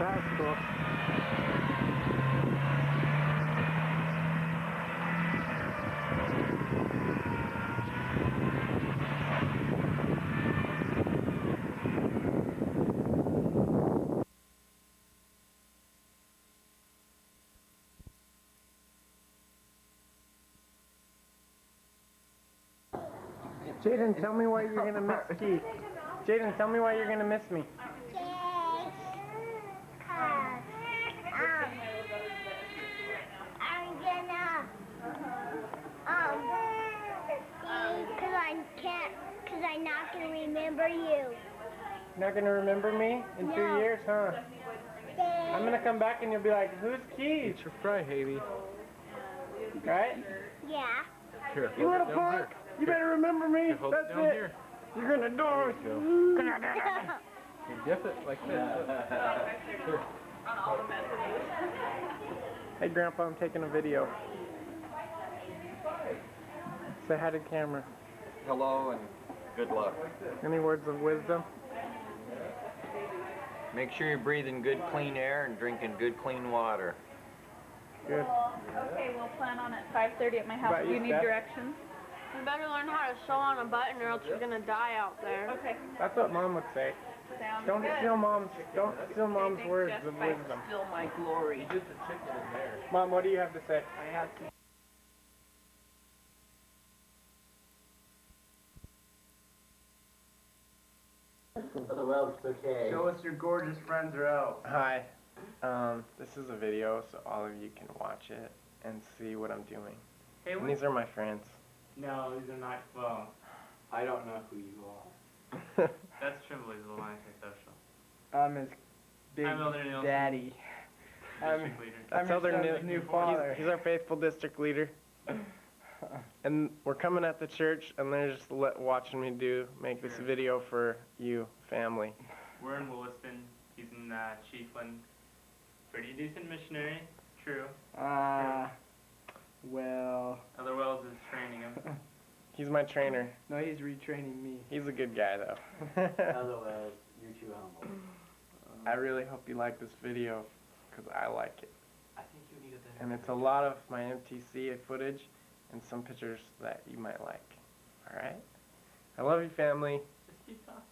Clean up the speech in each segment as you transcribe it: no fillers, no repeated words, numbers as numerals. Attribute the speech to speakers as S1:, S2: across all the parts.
S1: That's cool. Jaden, tell me why you're gonna miss Keith. Jaden, tell me why you're gonna miss me.
S2: Because I'm not going to remember you.
S1: Not gonna remember me in 2 years, huh? I'm gonna come back and you'll be like, who's Keith?
S3: Eat your fry, Haley.
S1: Right?
S2: Yeah.
S3: Here.
S1: You little punk! You better remember me!
S3: Here, hold it
S1: That's
S3: down
S1: it!
S3: here.
S1: You're gonna die!
S3: There you go. You dip it like this. Here.
S1: Hey Grandpa, I'm taking a video. Say hi to the camera.
S4: Hello and good luck.
S1: Any words of wisdom?
S4: Make sure you're breathing good clean air and drinking good clean water.
S1: Good.
S5: Okay, we'll plan on at 5:30 at my house.
S1: About
S5: Do you
S1: you,
S5: need
S1: Steph?
S5: directions?
S6: You better learn how to sew on a button or else you're gonna die out there.
S5: Okay.
S1: That's what Mom would say.
S5: Sounds
S1: Don't
S5: good.
S1: steal Mom's words
S5: Just
S1: of
S5: by
S1: wisdom.
S5: Steal my glory.
S3: Dip the chicken in there.
S1: Mom, what do you have to say?
S6: I have to.
S4: Otherwise, it's okay.
S7: Show us your gorgeous friends are out.
S1: Hi. This is a video so all of you can watch it and see what I'm doing.
S7: Hey,
S1: And these are my friends.
S7: no, these are not phones.
S4: I don't know who you are.
S7: That's Trimbly's my social.
S6: I'm his big
S7: I'm Elder Nielsen,
S6: daddy.
S7: district leader.
S1: That's
S6: I'm
S1: Elder
S6: your
S1: New
S6: son's new father.
S1: He's our faithful district leader. And we're coming at the church and they're just watching me make this video for you, family.
S7: We're in Williston. He's in Chiefland. Pretty decent missionary. True.
S6: Well,
S7: Elder Wells is training him.
S1: He's my trainer.
S6: no, he's retraining me.
S1: He's a good guy though.
S4: Otherwise, you're too humble.
S1: I really hope you like this video because I like it.
S4: I think you need a better.
S1: And it's a lot of my MTC footage and some pictures that you might like. Alright? I love you, family.
S7: Just keep talking.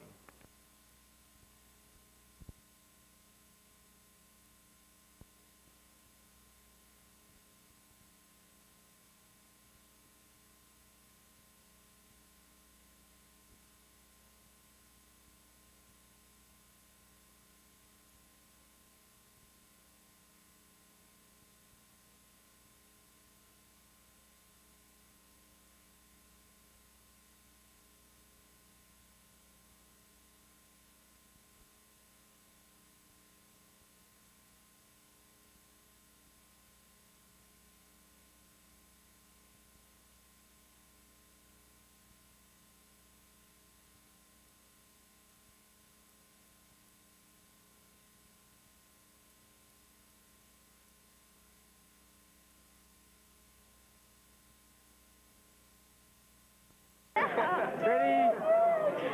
S1: Ready?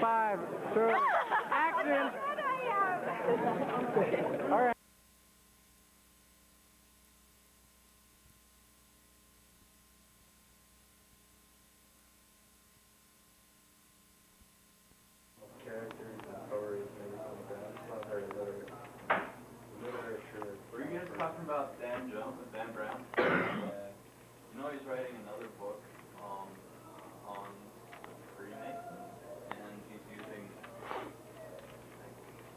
S1: 5, 2, action! Alright.
S3: Characters and stories and everything like that. It's not very literate. Literature.
S4: Were you guys talking about Dan Brown? You know he's writing another book on Freemasons, and he's using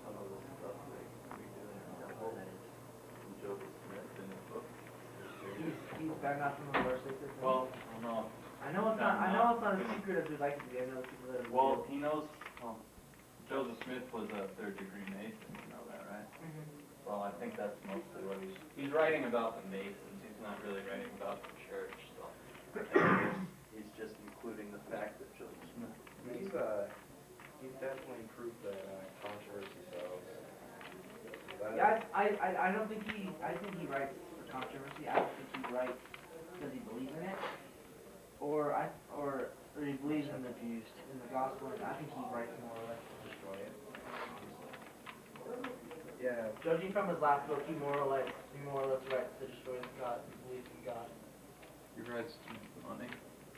S4: some of the stuff that we do in the temple and Joseph Smith in his book.
S6: He's back out from the worst secret.
S4: Well, I don't know.
S6: I know it's not a secret as we'd like it to be. I know people that are.
S4: Well, he knows. Joseph Smith was a third-degree Mason. You know that, right? Well, I think that's mostly what he's writing about the Masons. He's not really writing about the church. So he's just including the fact that Joseph Smith.
S3: He's definitely proof that controversy sells.
S6: Yeah, I don't think he. I think he writes for controversy. I don't think he writes because he believes in it, or he believes in the gospel. I think he writes more or less to destroy it.
S3: Yeah.
S6: Judging from his last book, he more or less writes to destroy God and believes in God.
S4: He writes money.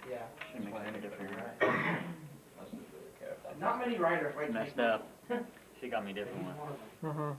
S6: Yeah.
S8: Shouldn't make any difference.
S4: Must have really cared.
S6: Not many writers write.
S8: Messed up. She got me a different one.
S1: Mhm.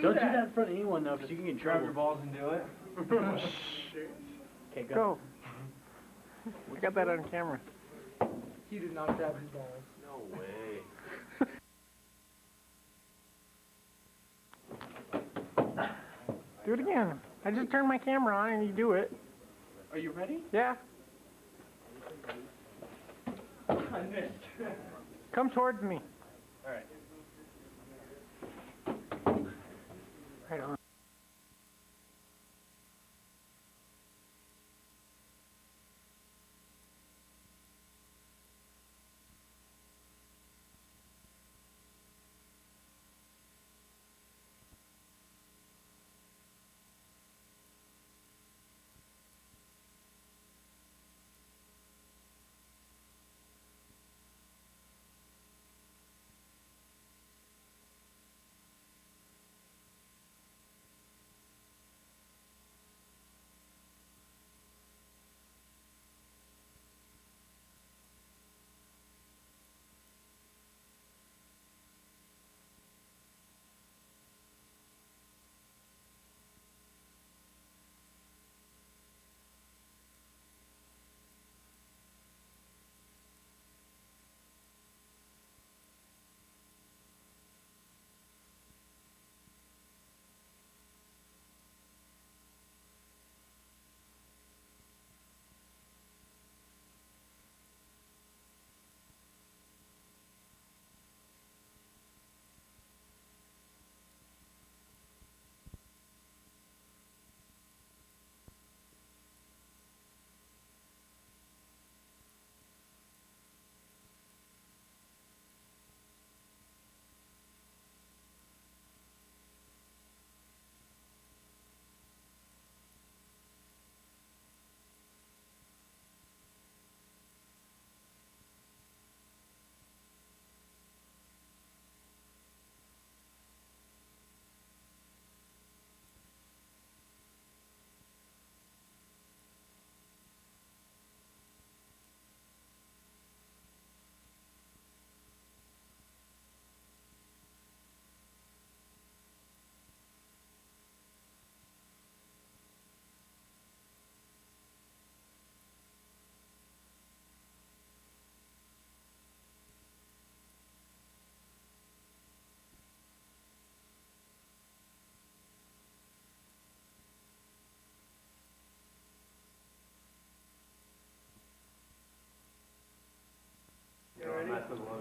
S8: Don't do that in front of anyone though, because you can get in
S3: Grab
S8: trouble.
S3: your balls and do it.
S8: Okay, go.
S1: Go. We got that on camera.
S6: He did not grab his balls.
S3: No way.
S1: Do it again. I just turned my camera on and you do it.
S8: Are you ready?
S1: Yeah.
S8: I missed.
S1: Come towards me.
S8: Alright.
S1: Right on.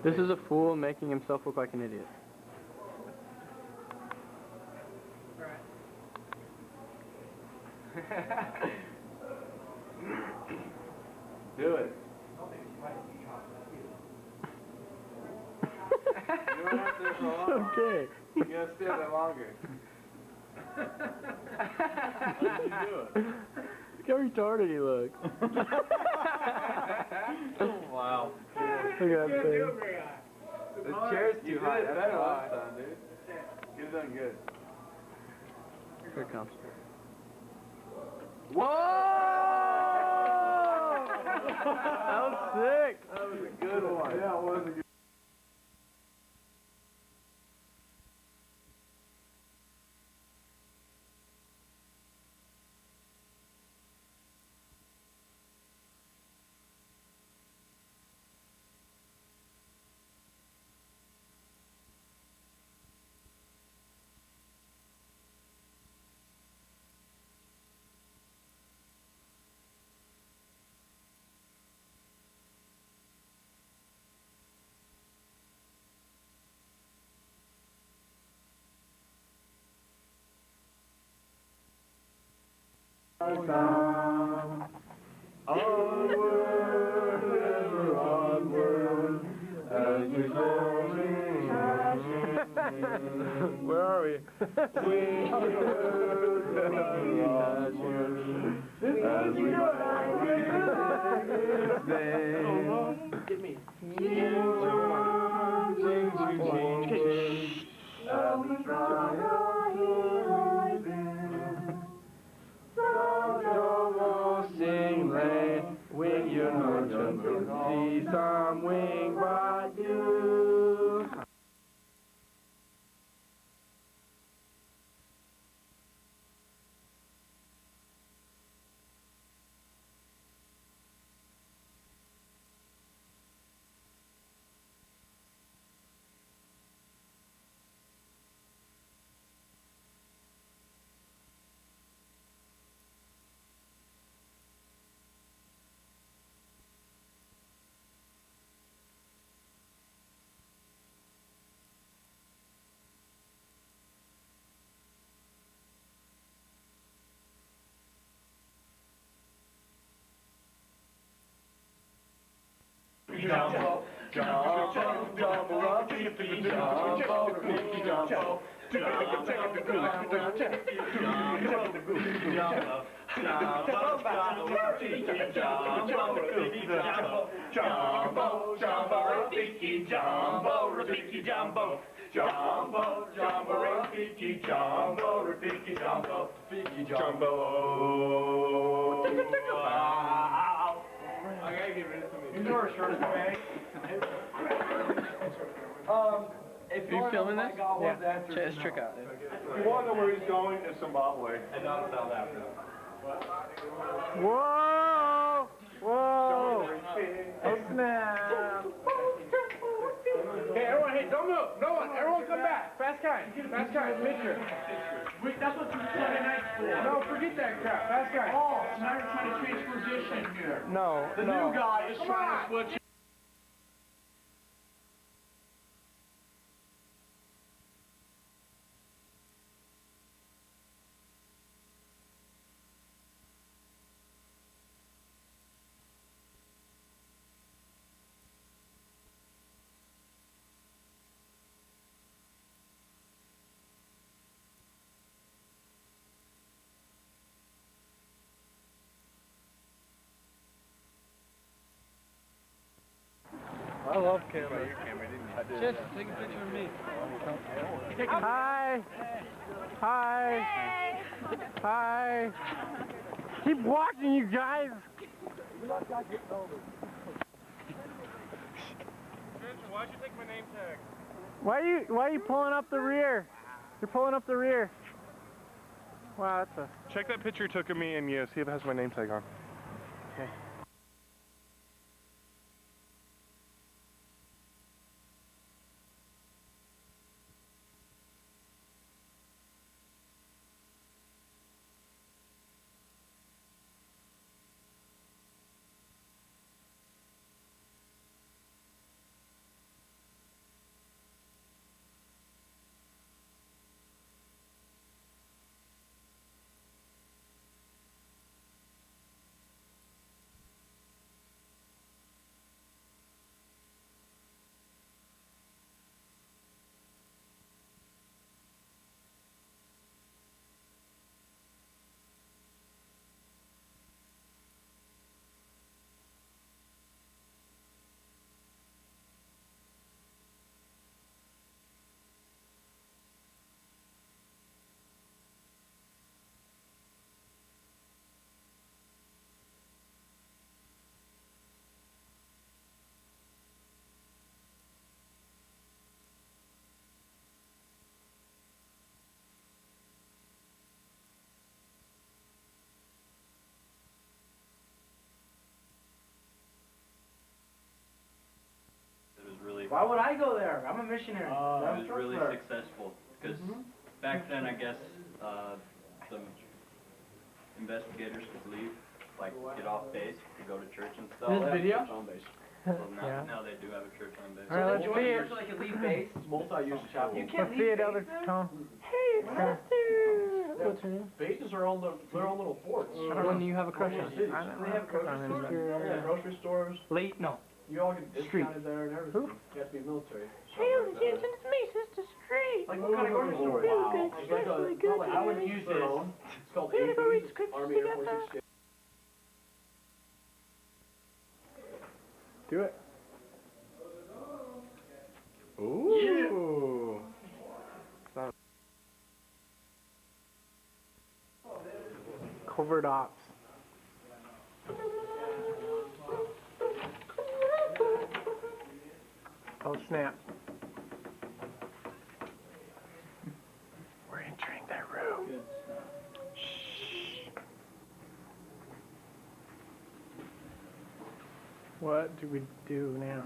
S1: This is a fool making himself look like an idiot.
S3: Do it. You don't have to for long.
S1: Okay.
S3: You gotta stay there longer. How did you do it?
S1: Look how retarded he looks.
S3: Wow.
S1: Look at that thing.
S3: The chair's too high. That's better last time, dude. You've done good.
S1: Here it comes.
S3: Whoa!
S1: That was sick.
S3: That was a good one. Yeah, it was a good
S1: Onward, ever onward, as we slowly. Where are we?
S8: Get me.
S1: Wing your heart, see some wing but you.
S3: Jumbo, jumbo, jumbo, up, jumbo, jumbo. I gotta get rid of some of these. Indoor shorts, man.
S1: Are you filming this? Yeah. Check this trick out.
S3: If you want to know where he's going, it's Zimbabwe. And not South Africa.
S1: Whoa! Whoa! Oh snap!
S8: Hey, everyone, hey, don't move. No one. Everyone come back. Fast kind. Fast kind. Picture. Wait, that's what you Sunday night for. No, forget that crap. Fast kind. Oh, so now you're trying to change position here.
S1: No,
S8: The new guy is trying to switch.
S1: I love cameras. Just take a picture of me. Hi. Hi. Hi. Keep walking, you guys.
S3: Why'd you take my name tag?
S1: Why are you pulling up the rear? You're pulling up the rear. Wow, that's a...
S3: Check that picture you took of me and see if it has my name tag on.
S1: Okay.
S6: Why would I go there? I'm a missionary.
S4: It was really successful, because back then, I guess, the investigators could leave, like, get off base to go to church and stuff.
S8: This video?
S4: So now,
S1: Yeah.
S4: now they do have a church on base.
S1: All right, let's see it.
S6: So they can leave base.
S3: Multi-use chapel.
S6: You can't
S1: Let's see
S6: leave
S1: it,
S6: base
S1: Elder
S6: there?
S1: Tom.
S2: Hey, sister!
S9: What's her name?
S3: Bases are on their own little forts.
S9: One you have a crush on.
S3: Cities.
S1: I don't
S3: They have grocery
S1: know.
S3: stores. Yeah, grocery stores.
S9: Late? No.
S3: You all get
S9: Street.
S3: discounted there and everything. You have to be military.
S9: Jensen, it's me, Sister Street.
S3: Like what kind of grocery store?
S9: Wow.
S3: It's like a, it's not like
S6: I wouldn't use
S3: their
S6: this.
S3: own. It's called
S9: We're gonna go read
S3: APs,
S9: scriptures
S3: Army Air Force
S9: together.
S3: Exchange.
S1: Do it. Ooh. Sound- Covert ops. Oh snap. We're entering their room. Shh. What do we do now?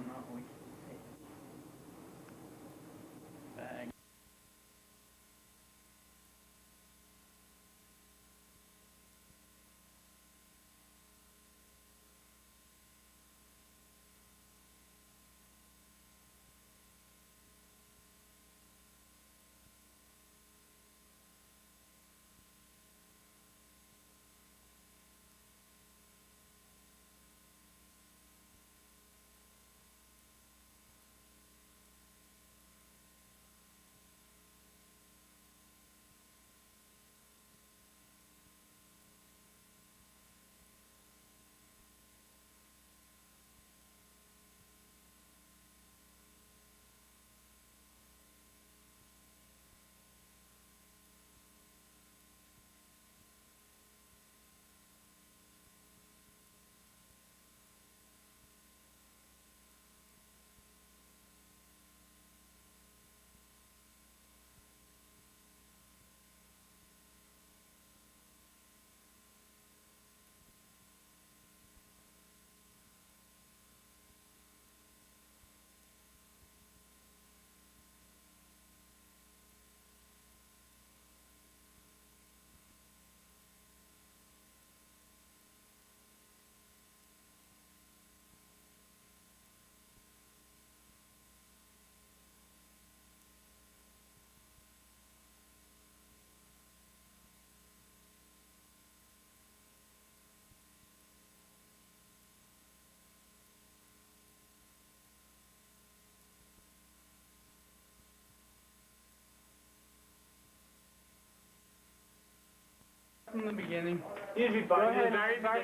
S9: From the beginning.
S8: You'd be
S9: Go
S8: fine.
S9: ahead.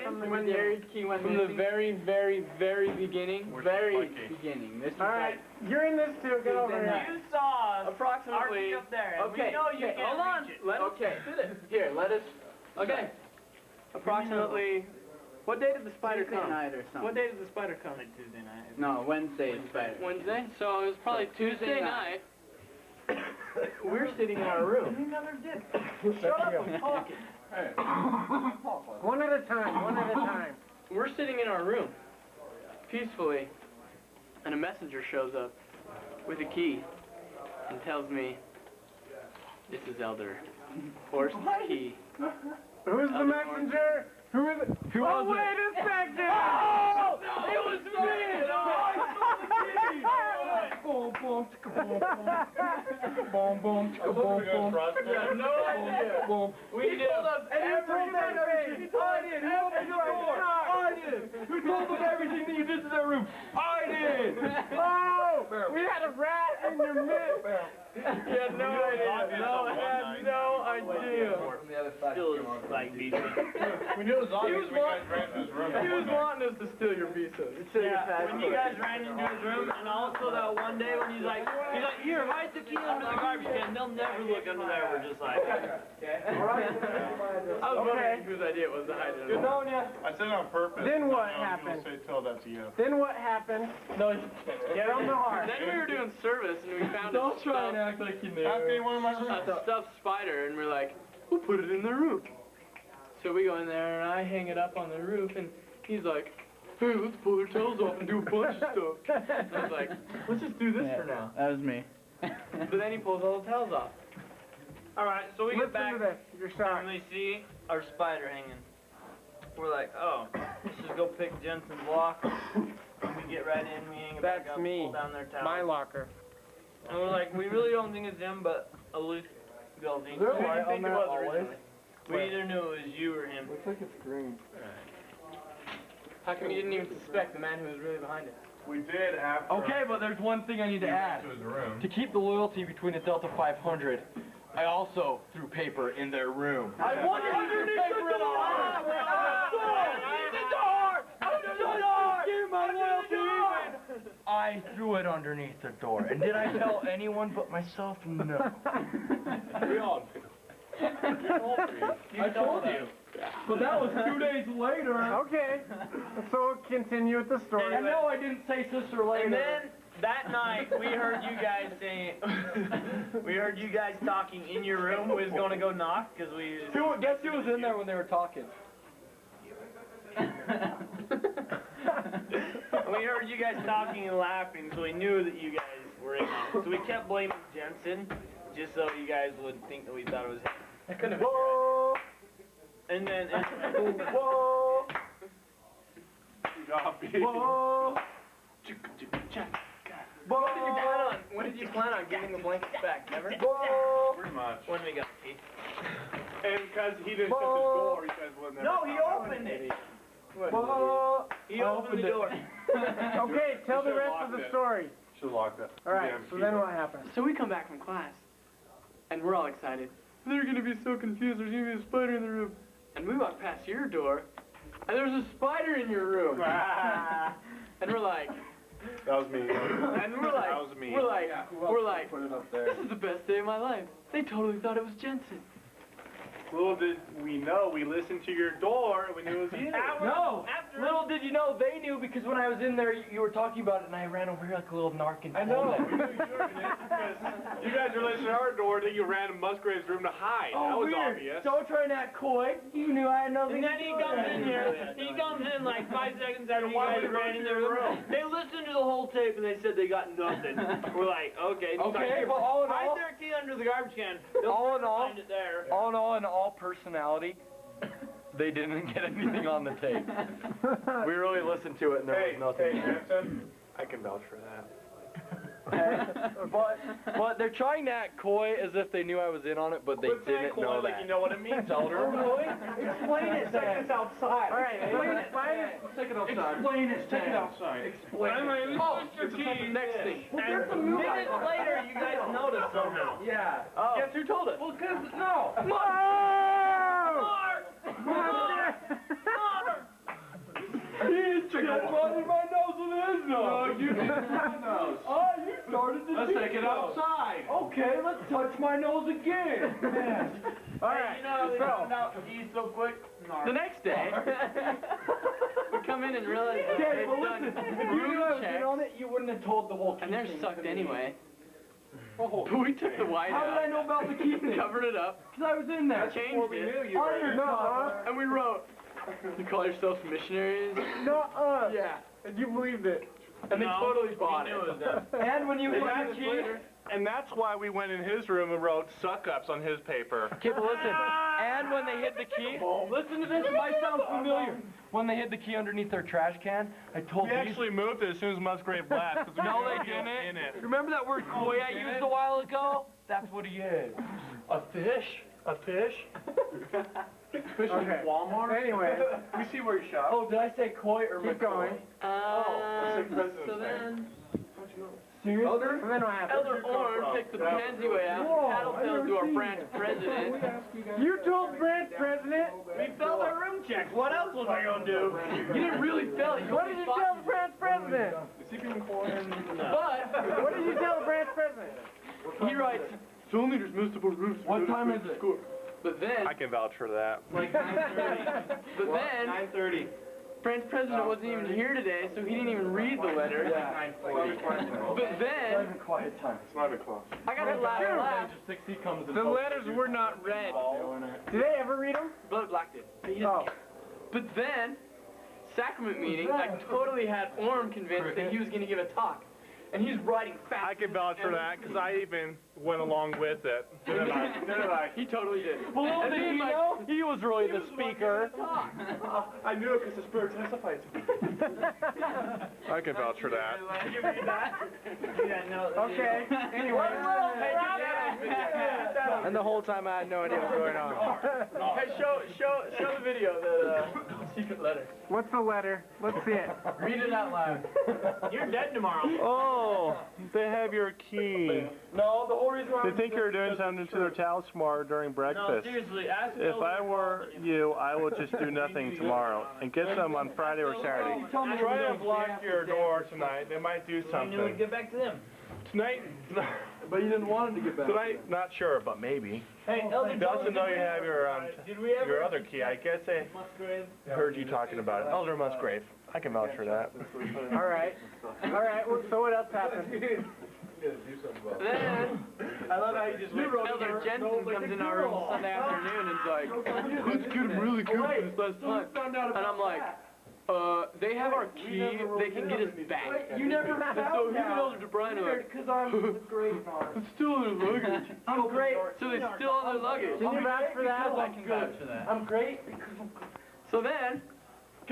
S8: From the
S9: When
S8: very key went
S9: From the very beginning.
S8: very
S9: Beginning. This is
S1: Alright, you're in this too, get over here.
S8: You saw us
S9: approximately.
S8: arcing up there, and
S9: Okay.
S8: we know you
S9: okay,
S8: can't
S9: hold on.
S8: reach it.
S9: Let us sit it. Here, let us. Okay. Approximately. What day did the spider
S6: Tuesday
S9: come?
S6: night or something.
S9: What day did the spider come?
S8: Like Tuesday night.
S6: No, Wednesday.
S9: Wednesday. So it was probably Tuesday night.
S1: We're sitting in our room.
S8: You never did.
S1: Shut up, I'm talking. One at a time, one at a time.
S9: We're sitting in our room, peacefully, and a messenger shows up with a key and tells me, "This is Elder Horst's key."
S1: Who's the messenger? Who is it?
S9: Who
S1: oh,
S9: was
S1: wait
S9: it?
S1: a second!
S9: Oh!
S1: No,
S9: It was me!
S1: Boom, boom, chicka, boom, boom. Boom, boom, chicka, boom, boom.
S9: Yeah, no idea.
S1: Boom.
S9: We did.
S1: And you told them everything. I did. Who opened the door? I did. Who told them everything that you did to their room? I did. Oh! We had a rat in your midst.
S9: You had no idea. No, I had no idea.
S8: Still is like beating.
S3: We knew it was
S9: He
S3: obvious
S9: was
S3: we guys ran to his room.
S9: He was wanting us to steal your visa.
S8: Yeah, when you guys ran into his room, and also that one day when he's like, here, hide the key under the garbage can. They'll never look under there. We're just like,
S9: I was wondering whose idea it was to hide it.
S1: Good knowing ya.
S3: I said it on purpose.
S1: Then what
S3: I was
S1: happened?
S3: gonna say, tell that to you.
S1: Then what happened?
S9: No,
S1: Get on the heart.
S9: then we were doing service and we found a stuffed,
S1: act like you knew.
S3: Ask anyone in my room.
S9: a stuffed spider and we're like, we'll put it in the roof. So we go in there and I hang it up on the roof and he's like, hey, let's pull their tails off and do a bunch of stuff. And I was like, let's just do this for now.
S6: That was me.
S9: But then he pulls all the tails off.
S8: alright, so we get
S1: Listen
S8: back
S1: to this. You're
S8: and
S1: sorry.
S8: we see our spider hanging. We're like, oh, let's just go pick Jensen's lock. We get right in, we hang it back
S1: That's
S8: up,
S1: me.
S8: pull down their towel.
S1: My locker.
S8: And we're like, we really don't think it's him, but at least
S9: building.
S1: Is there a
S9: Who do you
S1: light
S9: think
S1: on
S9: it
S1: that
S9: was
S1: always?
S9: originally? We either knew it was you or him.
S1: Looks like it's green.
S9: How come you didn't even suspect the man who was really behind it?
S3: We did after.
S1: Okay, but there's one thing I need to add.
S3: To his room.
S1: To keep the loyalty between the Delta 500, I also threw paper in their room. I wanted underneath paper in the door! Under the door! Give my loyalty! I threw it underneath the door. And did I tell anyone but myself? No.
S3: We all
S1: I told you. But that was 2 days later.
S8: Okay, so continue with the story.
S1: I know I didn't say sister later.
S9: And then that night we heard you guys saying, we heard you guys talking in your room. We was gonna go knock because we.
S1: Guess who was in there when they were talking?
S9: We heard you guys talking and laughing, so we knew that you guys were in on it. So we kept blaming Jensen, just so you guys would think that we thought it was him.
S1: I couldn't have been.
S9: And then.
S1: Whoa!
S3: Whoa!
S9: When did you plan on giving the blankets back? Never?
S3: Pretty much.
S9: When we got the key?
S3: And because he didn't shut his door, you guys wouldn't
S9: No, he opened it. He opened the door.
S8: Okay, tell the rest of the story.
S3: Should've locked it.
S8: All right, so then what happened?
S9: So we come back from class, and we're all excited. They're gonna be so confused. There's gonna be a spider in the room. And we walk past your door, and there's a spider in your room. And we're like,
S3: That was me.
S9: and we're like,
S3: That was me.
S9: we're like,
S1: Put it up there.
S9: this is the best day of my life. They totally thought it was Jensen.
S3: Little did we know, we listened to your door and we knew it was you.
S1: No! Little did you know, they knew because when I was in there, you were talking about it, and I ran over here like a little narc and
S3: I know. We knew you were in it because you guys were listening to our door, then you ran in Musgrave's room to hide. that was obvious.
S1: Don't try and act coy. You knew I had nothing
S9: And then he comes in here, he comes in like 5 seconds after you guys ran in their room. They listened to the whole tape and they said they got nothing. We're like, okay.
S1: Okay, well, all in all,
S9: hide their key under the garbage can. They'll
S1: all in all,
S9: find it there.
S1: all in all personality, they didn't get anything on the tape. We really listened to it, and there was nothing.
S3: Hey, Jensen, I can vouch for that.
S1: But they're trying to act coy as if they knew I was in on it, but they didn't know
S3: like
S1: that.
S3: you know what it means, Elder.
S1: Really? Explain it,
S3: Take this outside.
S8: All right, explain it.
S3: Take it outside.
S1: Explain it,
S3: Take it outside.
S1: Explain it.
S9: Oh, it's the next thing. And minutes later, you guys noticed somehow.
S1: Yeah.
S9: Oh.
S1: Guess who told us?
S9: Well, cause, no.
S1: He's just running my nose with his nose.
S3: No, you didn't my nose.
S1: Oh, you started to
S3: Let's take it outside.
S1: Okay, let's touch my nose again.
S8: All right,
S9: You know, they
S8: so
S9: found out keys so quick. The next day, we come in and realize that
S1: Okay,
S9: they've
S1: well
S9: done
S1: listen, if you knew I was
S9: checks,
S1: in on it, you wouldn't have told the whole key
S9: and they're
S1: thing
S9: sucked
S1: to me.
S9: anyway. But we took the white
S1: How did I
S9: out,
S1: know about the key thing?
S9: covered it up,
S1: Because I was in there.
S9: changed it,
S1: Undercover.
S9: and we wrote, "You call yourselves missionaries?"
S8: no,
S1: Yeah.
S8: and you believed it.
S1: And they totally bought
S9: we knew
S1: it.
S9: was them.
S1: And when you hit the key,
S3: And that's why we went in his room and wrote suck-ups on his paper.
S1: okay, but listen. And when they hid the key, listen to this, it might sound familiar. When they hid the key underneath their trash can, I told
S3: We
S1: these.
S3: actually moved it as soon as Musgrave left. 'cause we
S1: No,
S3: knew
S1: they
S3: he was
S1: didn't.
S3: in it.
S1: Remember that word coy I used a while ago? That's what he is. A fish? A fish?
S3: Fish
S8: Okay.
S3: Walmart?
S8: Anyway,
S3: We see where you shop.
S1: Oh, did I say coy or
S8: keep going.
S9: So then,
S1: Seriously?
S8: And then what happened?
S9: Elder Orm picked the pansy way out,
S1: Whoa,
S9: tattletale to our branch president.
S8: You told branch president.
S9: We failed our room checks. What else was I gonna do? You didn't really fail it.
S8: What did you tell the branch president?
S9: But
S8: What did you tell the branch president?
S9: he writes, "So only there's multiple roofs."
S1: What time is it?
S9: But then,
S3: I can vouch for that.
S9: like 9:30. But then,
S3: 9:30.
S9: branch president wasn't even here today, so he didn't even read the letter.
S1: Yeah.
S9: But then,
S1: Private quiet time.
S3: It's 9 o'clock.
S9: I got to laugh.
S1: 60 comes in
S8: The
S1: post.
S8: letters were not read.
S1: Doing it.
S8: Did they ever read them?
S9: Blood Black did.
S8: Oh.
S9: But then, sacrament meeting, I totally had Orm convinced that he was going to give a talk. And he's writing fast.
S3: I can vouch for that because I even went along with it. Didn't I?
S9: He totally did.
S1: Well,
S9: And
S1: did
S9: then,
S1: you
S9: like,
S1: know? He was really the speaker.
S3: I knew it because the Spirit testified to me. I can vouch for that.
S9: Did you read that? Yeah, no.
S8: Okay. Anyway.
S9: Hey,
S8: And the whole time I had no idea what was going on.
S9: Hey, show the video, the secret letter.
S8: What's the letter? Let's see it.
S9: Read it out loud.
S7: You're dead tomorrow.
S1: Oh, they have your key.
S8: No, the whole reason why
S1: They think you're doing something to their towel tomorrow during
S7: No,
S1: breakfast.
S7: seriously, ask
S1: If I were you, I would just do nothing tomorrow and get them on Friday or Saturday. Try to block your door tonight. They might do something.
S7: Get back to them.
S1: Tonight,
S8: But you didn't want him to get back.
S1: tonight, not sure, but maybe.
S7: Hey, Elder
S1: They also know you have your your other key. I guess they
S7: Musgrave?
S1: heard you talking about it. Elder Musgrave. I can vouch for that.
S8: All right. Well, so what else happened?
S9: Then,
S8: I love how you just
S9: Elder Jensen comes in our room Sunday afternoon and is like, let's get him really good for this last time. And I'm like, they have our key, they can get us back.
S8: You never
S9: And so him and Elder DeBryan are like,
S8: because I'm great.
S9: it's still in their luggage.
S8: I'm great.
S9: So they steal all their luggage.
S8: Can you vouch for that?
S9: I can vouch for that.
S8: I'm great.
S9: So then,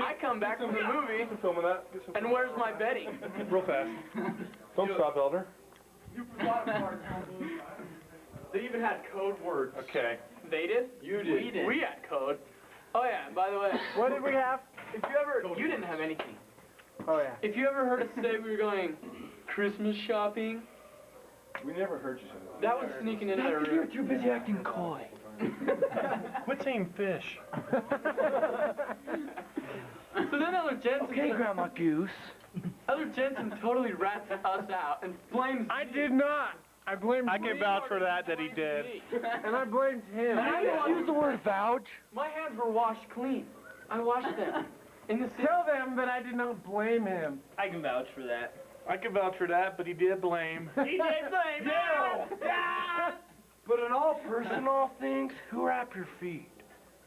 S9: I come back from the movie,
S1: Filming that.
S9: and where's my bedding?
S1: Real fast. Don't stop, Elder.
S9: They even had code words.
S1: Okay.
S9: They did?
S8: You did.
S9: We did. We had code. Oh yeah, and by the way,
S8: What did we have?
S9: if you ever, you didn't have any key.
S8: Oh yeah.
S9: If you ever heard us say we were going Christmas shopping,
S1: We never heard you say
S9: that was sneaking into their room.
S8: too busy acting coy.
S1: that. Quit saying fish.
S9: So then Elder Jensen,
S8: Okay, Grandma Goose.
S9: Elder Jensen totally rats us out and blames
S8: I
S9: me.
S8: did not. I blamed
S1: I can vouch for that he did.
S8: and I blamed him.
S9: I didn't use the
S8: word vouch.
S9: My hands were washed clean. I washed them. In the
S8: Tell them that I did not blame him.
S7: I can vouch for that.
S1: I can vouch for that, but he did blame.
S7: He did blame me!
S8: But in all personal things, who wrapped your feet?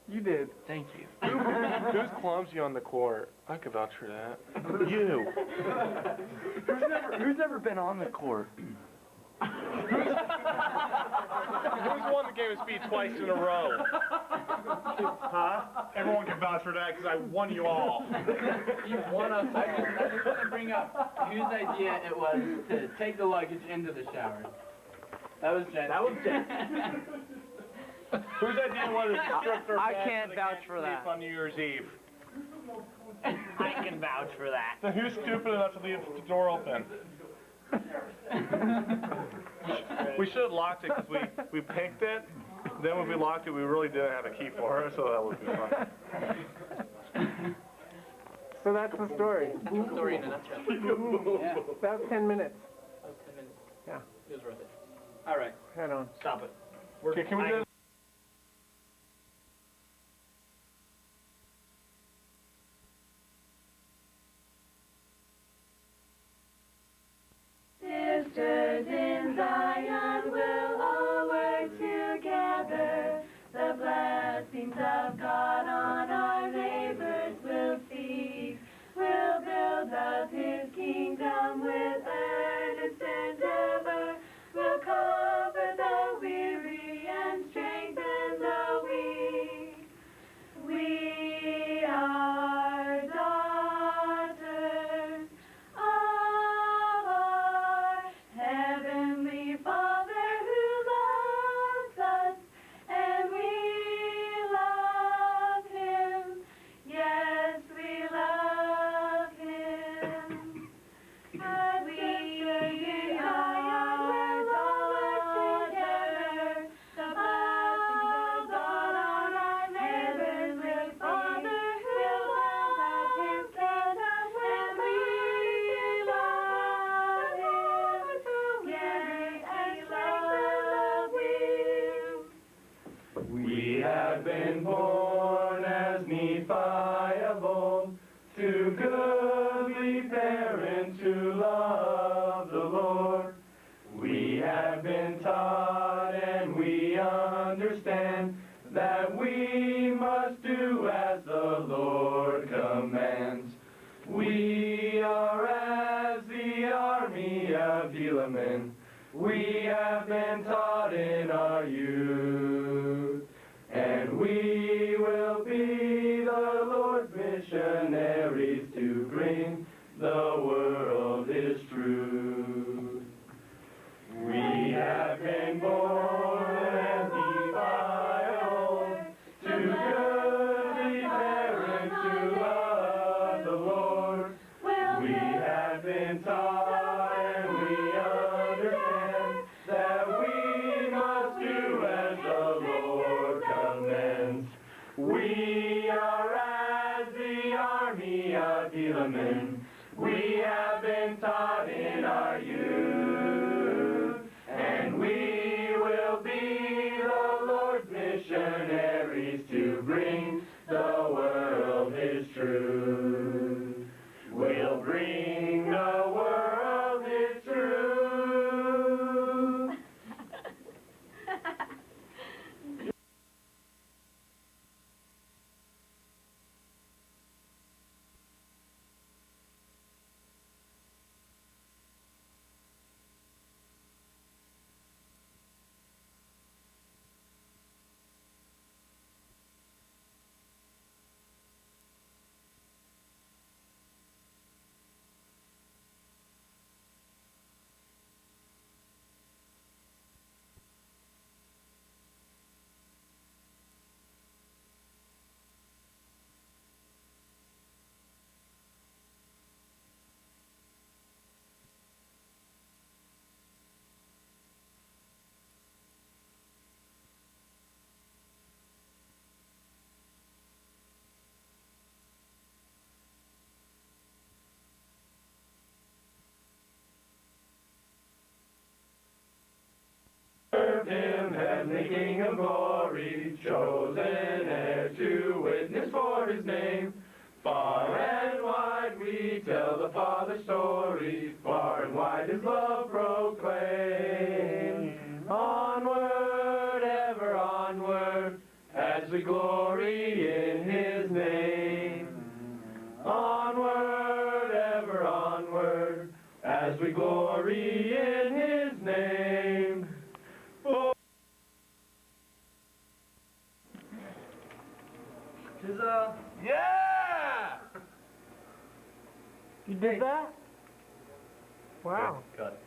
S8: You did. Thank you.
S1: Who's clumsy on the court? I can vouch for that. You.
S8: Who's never been on the court?
S1: Who's won the game of speed twice in a row? Huh? Everyone can vouch for that because I won you all.
S9: You won us. I just want to bring up whose idea it was to take the luggage into the shower. That was Jen. That was Jen.
S1: Whose idea was to strip their
S8: I
S1: bed
S8: can't
S1: so they
S8: vouch for
S1: sleep
S8: that.
S1: on New Year's Eve?
S7: I can vouch for that.
S1: Then who's stupid enough to leave the door open? We should have locked it because we picked it. Then when we locked it, we really didn't have a key for it, so that would be fun.
S8: So that's the story.
S9: That's the story in a nutshell. Yeah.
S8: That was 10 minutes.
S9: That was 10 minutes.
S8: Yeah.
S9: It was worth it.
S7: All right,
S8: Head on.
S7: stop it.
S1: Okay, can we do
S5: Sisters in Zion will all work together. The blessings of God on our neighbors will see. We'll build up His kingdom with earnest endeavor. We'll comfort the weary and strengthen the weak. We are daughters of our Heavenly Father who loves us, and we love Him. Yes, we love Him. As we are daughters, the blessings of God on our neighbors will Father who loves His kingdom, and we love Him. Yes, we love Him.
S1: We have been born as Nephi of old, to goodly parents who love the Lord. We have been taught and we understand that we must do as the Lord commands. We are as the army of Helaman. We have been taught in our youth, and we will be the Lord's missionaries to bring the world His truth. We have been born the King of glory, chosen heir to witness for his name. Far and wide we tell the Father's story, far and wide his love proclaim. Onward, ever onward, as we glory in his name. Onward, ever onward, as we glory in his name. Oh. Yeah!
S8: You did that? Wow.
S4: Cut.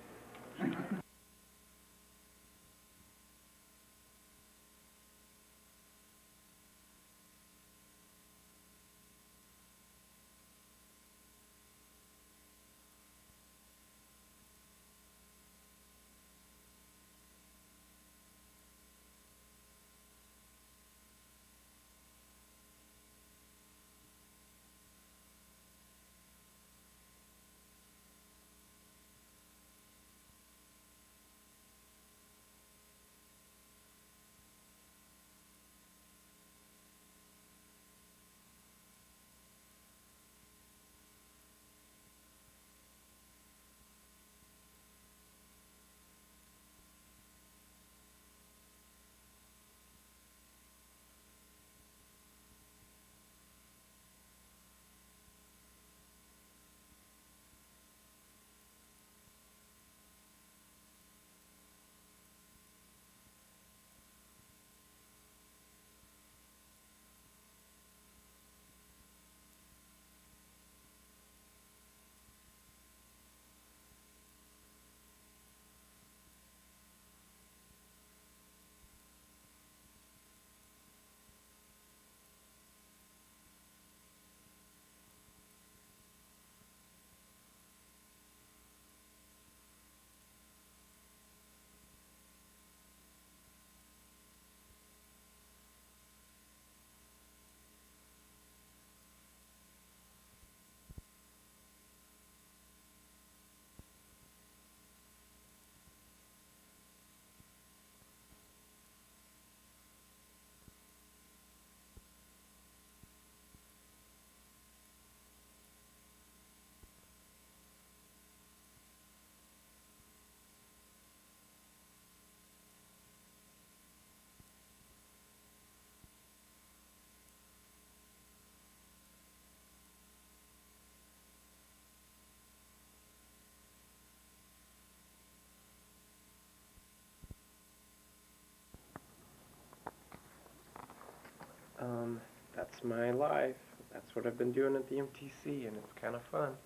S1: That's my life. That's what I've been doing at the MTC, and it's kind of fun.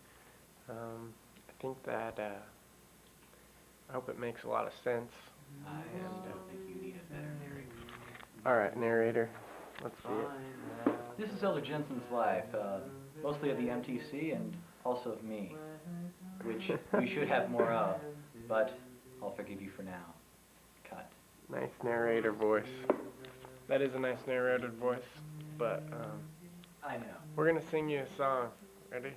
S1: I think that, I hope it makes a lot of sense.
S4: I don't think you need a better narrator.
S1: Alright, narrator. Let's see it.
S10: This is Elder Jensen's life, mostly of the MTC and also of me, which we should have more of, but I'll forgive you for now. Cut.
S1: Nice narrator voice. That is a nice narrator voice, but,
S10: I know.
S1: we're gonna sing you a song. Ready?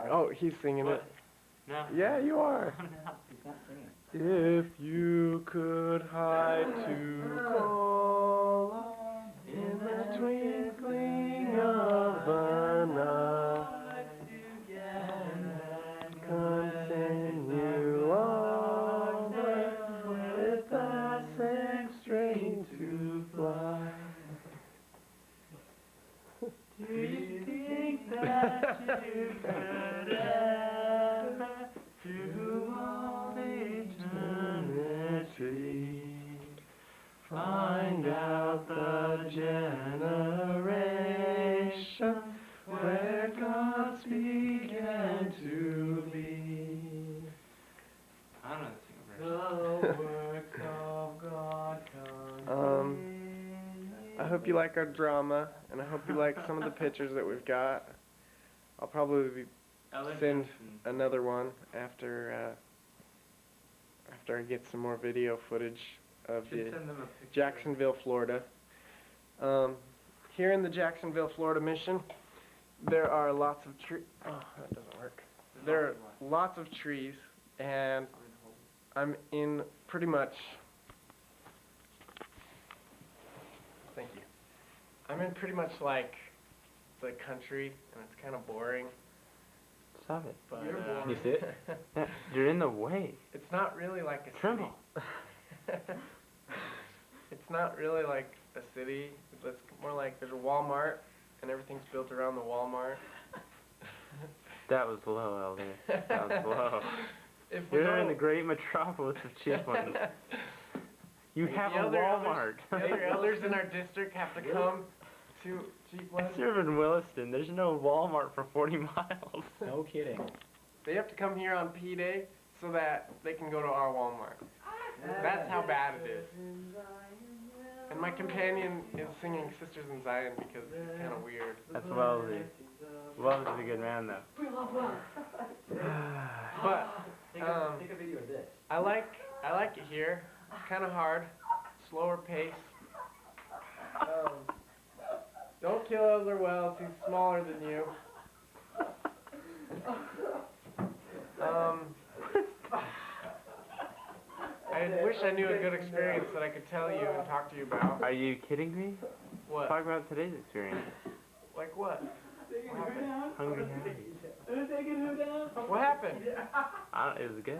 S1: Oh, he's singing it.
S7: No.
S1: Yeah, you are.
S10: He's not singing.
S1: If you could hide to call in the twinkling of an eye, continue on with that same strength to fly.
S7: Do you think that you could ever through all eternity
S1: find out the generation where gods began to be?
S7: I don't know the
S1: work of God. I hope you like our drama, and I hope you like some of the pictures that we've got. I'll probably send another one after I get some more video footage of the Jacksonville, Florida. Here in the Jacksonville, Florida mission, there are lots of trees. Oh, that doesn't work. There are lots of trees, and I'm in pretty much. Thank you. I'm in pretty much like the country, and it's kind of boring.
S11: Stop it.
S1: But
S11: You see it? Yeah, you're in the way.
S1: it's not really like a
S11: Trimble.
S1: city. It's not really like a city. It's more like there's a Walmart, and everything's built around the Walmart.
S11: That was low, Elder. That was low.
S1: If we
S11: You're in
S1: go-
S11: the great metropolis of Chiefland. You have
S1: The
S11: a
S1: other
S11: Walmart.
S1: The other elders in our district have to come to Chiefland.
S11: I serve in Williston. There's no Walmart for 40 miles.
S10: No kidding.
S1: They have to come here on P Day so that they can go to our Walmart. That's how bad it is. And my companion is singing Sisters in Zion because he's kind of weird.
S11: That's Wellesley. Wellesley's a good man, though.
S1: But
S10: Take a video of this.
S1: I like it here. It's kind of hard, slower pace. Don't kill Elder Wells. He's smaller than you. I wish I knew a good experience that I could tell you and talk to you about.
S11: Are you kidding me?
S1: What?
S11: Talk about today's experience.
S1: Like what? What happened?
S11: Hungry Howie.
S1: What happened?
S11: It was good.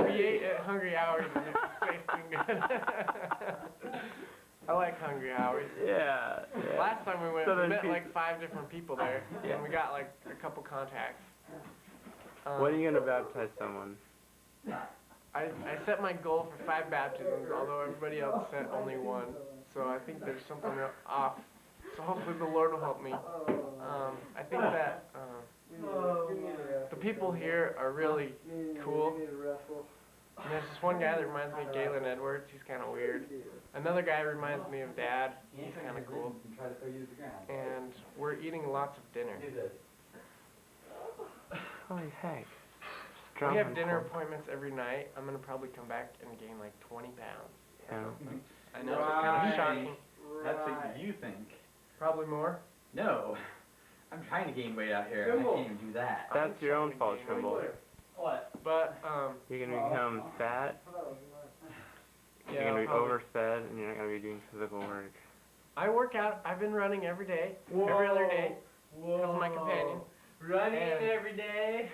S1: We ate at Hungry Howie's and it was tasting good. I like Hungry Howie's.
S11: Yeah.
S1: Last time we went,
S11: Southern
S1: we met
S11: pizza.
S1: like 5 different people there, and we got like a couple contacts.
S11: When are you gonna baptize someone?
S1: I set my goal for 5 baptisms, although everybody else set only 1. So I think there's something off. So hopefully the Lord will help me. I think that the people here are really cool. And there's this one guy that reminds me of Galen Edwards. He's kind of weird. Another guy reminds me of Dad. He's kind of cool. And we're eating lots of dinner.
S11: Holy heck.
S1: We have dinner appointments every night. I'm going to probably come back and gain like 20 pounds.
S11: Yeah.
S1: I know, it's kind of shocking.
S10: That's what you think.
S1: Probably more.
S10: No. I'm trying to gain weight out here. I can't even do that.
S11: That's your own fault, Trimble.
S10: What?
S1: But,
S11: You're gonna become fat.
S1: yeah,
S11: You're gonna be
S1: probably.
S11: overfed, and you're not gonna be doing physical work.
S1: I work out. I've been running every day, every other day, because of my companion.
S9: Running
S1: And-
S9: every day.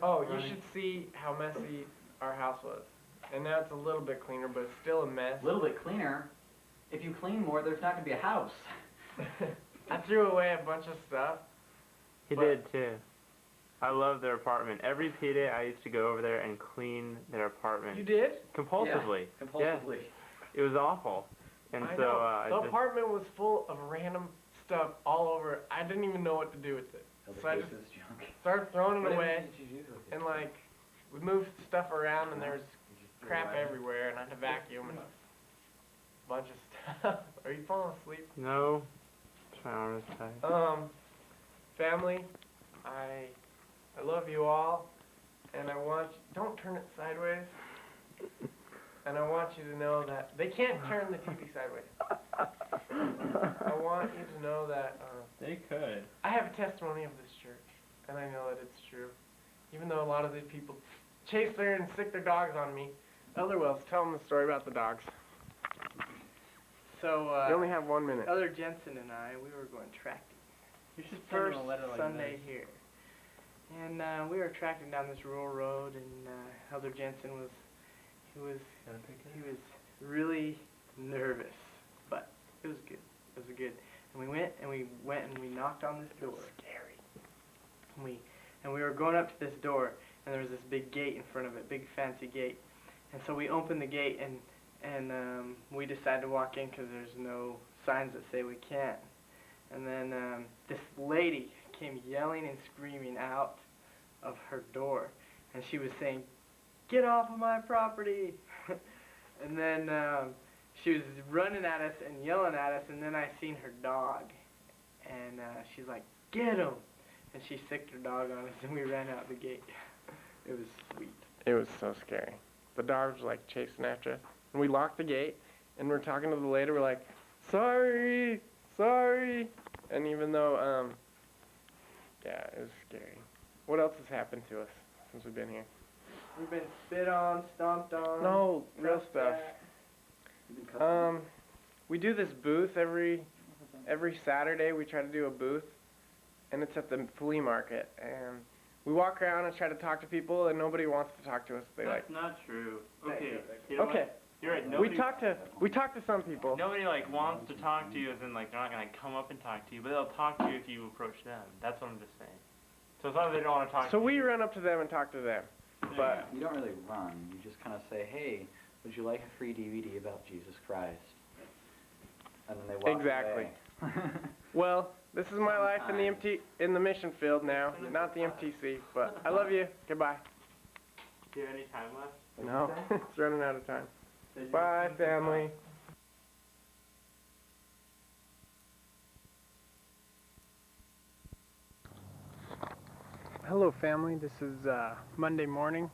S1: Oh, you should see how messy our house was. And now it's a little bit cleaner, but it's still a mess.
S10: A little bit cleaner. If you clean more, there's not gonna be a house.
S1: I threw away a bunch of stuff.
S11: He
S1: But-
S11: did too. I love their apartment. Every P Day I used to go over there and clean their apartment.
S1: You did?
S11: Compulsively.
S10: Yeah, compulsively.
S11: It was awful. And
S1: I
S11: so
S1: know.
S11: I
S1: The
S11: just
S1: apartment was full of random stuff all over. I didn't even know what to do with it. So I just
S10: junk.
S1: started throwing it away.
S10: Did you use with it?
S1: And like, we moved stuff around and there was crap everywhere and I had to vacuum and a bunch of stuff. Are you falling asleep?
S11: no. My arm is tight.
S1: Family, I love you all, and I want don't turn it sideways. And I want you to know that they can't turn the TV sideways. I want you to know that
S11: They could.
S1: I have a testimony of this church, and I know that it's true. Even though a lot of these people chase their and sick their dogs on me. Elder Wells, tell them the story about the dogs.
S9: So,
S1: You only have 1 minute.
S9: Elder Jensen and I, we were going tracking.
S10: You should send
S9: First
S10: him a letter like
S9: Sunday
S10: this.
S9: here. And we were tracking down this rural road, and Elder Jensen was really nervous, but it was good. It was good. And we went and we knocked on this door. Scary. And we were going up to this door, and there was this big gate in front of it, big fancy gate. And so we opened the gate, and we decided to walk in because there's no signs that say we can't. And then this lady came yelling and screaming out of her door, and she was saying, "Get off of my property!" And then she was running at us and yelling at us, and then I seen her dog, and she's like, "Get him!" And she sicked her dog on us, and we ran out the gate. It was sweet.
S1: It was so scary. The dogs were like chasing after us. And we locked the gate, and we're talking to the lady, we're like, sorry. And even though, yeah, it was scary. What else has happened to us since we've been here?
S6: We've been spit on, stomped on.
S1: No, real
S6: cussed
S1: stuff.
S6: at.
S1: We do this booth every Saturday. We try to do a booth, and it's at the flea market. And we walk around and try to talk to people, and nobody wants to talk to us. They
S7: That's not true. Okay. You know
S1: Okay.
S7: what? You're right.
S1: We
S7: Nobody,
S1: talk to some people.
S7: nobody like wants to talk to you, as in like they're not gonna come up and talk to you, but they'll talk to you if you approach them. That's what I'm just saying. So it's not that they don't want to talk
S1: So
S7: to
S1: we
S7: you.
S1: run up to them and talk to them. But
S10: You don't really run. You just kind of say, hey, would you like a free DVD about Jesus Christ? And then they walk
S1: Exactly.
S10: away.
S1: well, this is my life in the mission field now, not the MTC. But I love you. Goodbye.
S7: Do you have any time left?
S1: No, it's running out of time. Bye, family. Hello, family. This is Monday morning.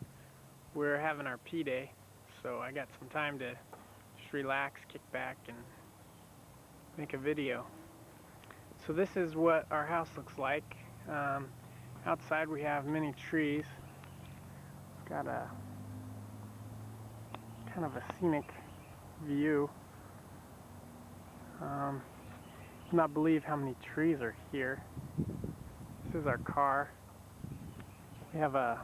S1: We're having our P-Day, so I got some time to just relax, kick back, and make a video. So this is what our house looks like. Outside we have many trees. It's got a kind of a scenic view. Cannot believe how many trees are here. This is our car. We have a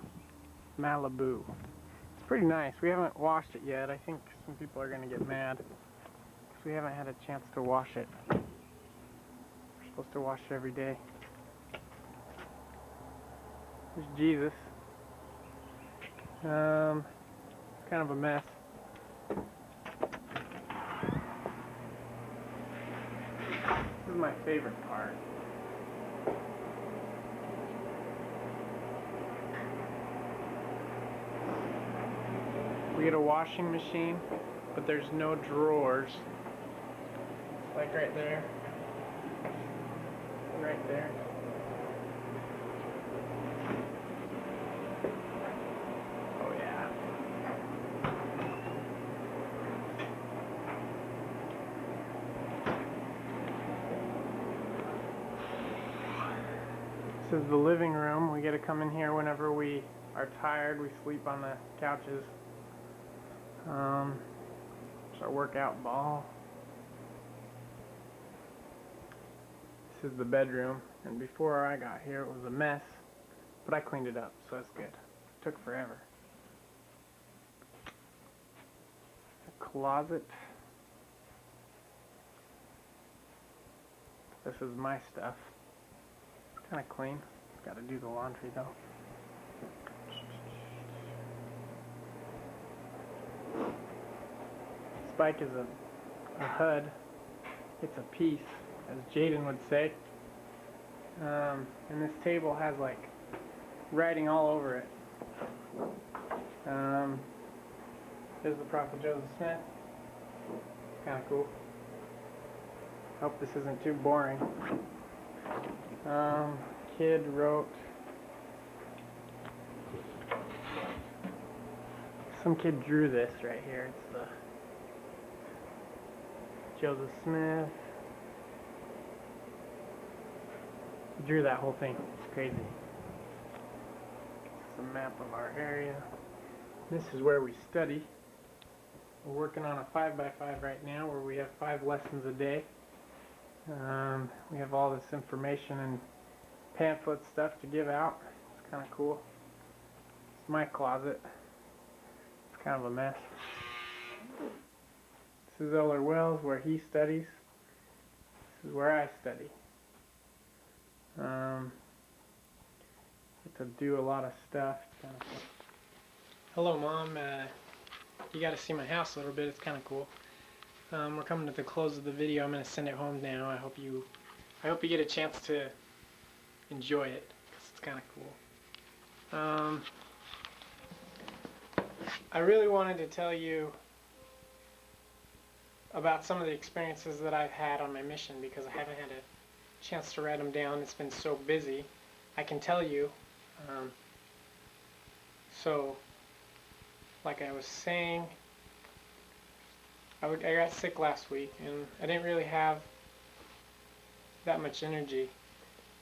S1: Malibu. It's pretty nice. We haven't washed it yet. I think some people are going to get mad because we haven't had a chance to wash it. We're supposed to wash it every day. There's Jesus. It's kind of a mess. This is my favorite part. We get a washing machine, but there's no drawers. Like right there. Right there. Oh yeah. This is the living room. We get to come in here whenever we are tired. We sleep on the couches. It's our workout ball. This is the bedroom, and before I got here it was a mess, but I cleaned it up, so that's good. It took forever. A closet. This is my stuff. It's kind of clean. Got to do the laundry though. This bike is a HUD. It's a piece, as Jaden would say. And this table has like writing all over it. Here's the Prophet Joseph Smith. Kind of cool. Hope this isn't too boring. Kid wrote. Some kid drew this right here. It's the Joseph Smith. He drew that whole thing. It's crazy. It's a map of our area. This is where we study. We're working on a 5x5 right now where we have 5 lessons a day. We have all this information and pamphlet stuff to give out. It's kind of cool. It's my closet. It's kind of a mess. This is Elder Wells where he studies. This is where I study. Get to do a lot of stuff. It's kind of cool. Hello, Mom. You got to see my house a little bit. It's kind of cool. We're coming to the close of the video. I'm going to send it home now. I hope you get a chance to enjoy it because it's kind of cool. I really wanted to tell you about some of the experiences that I've had on my mission because I haven't had a chance to write them down. It's been so busy. I can tell you. So, like I was saying, I got sick last week and I didn't really have that much energy.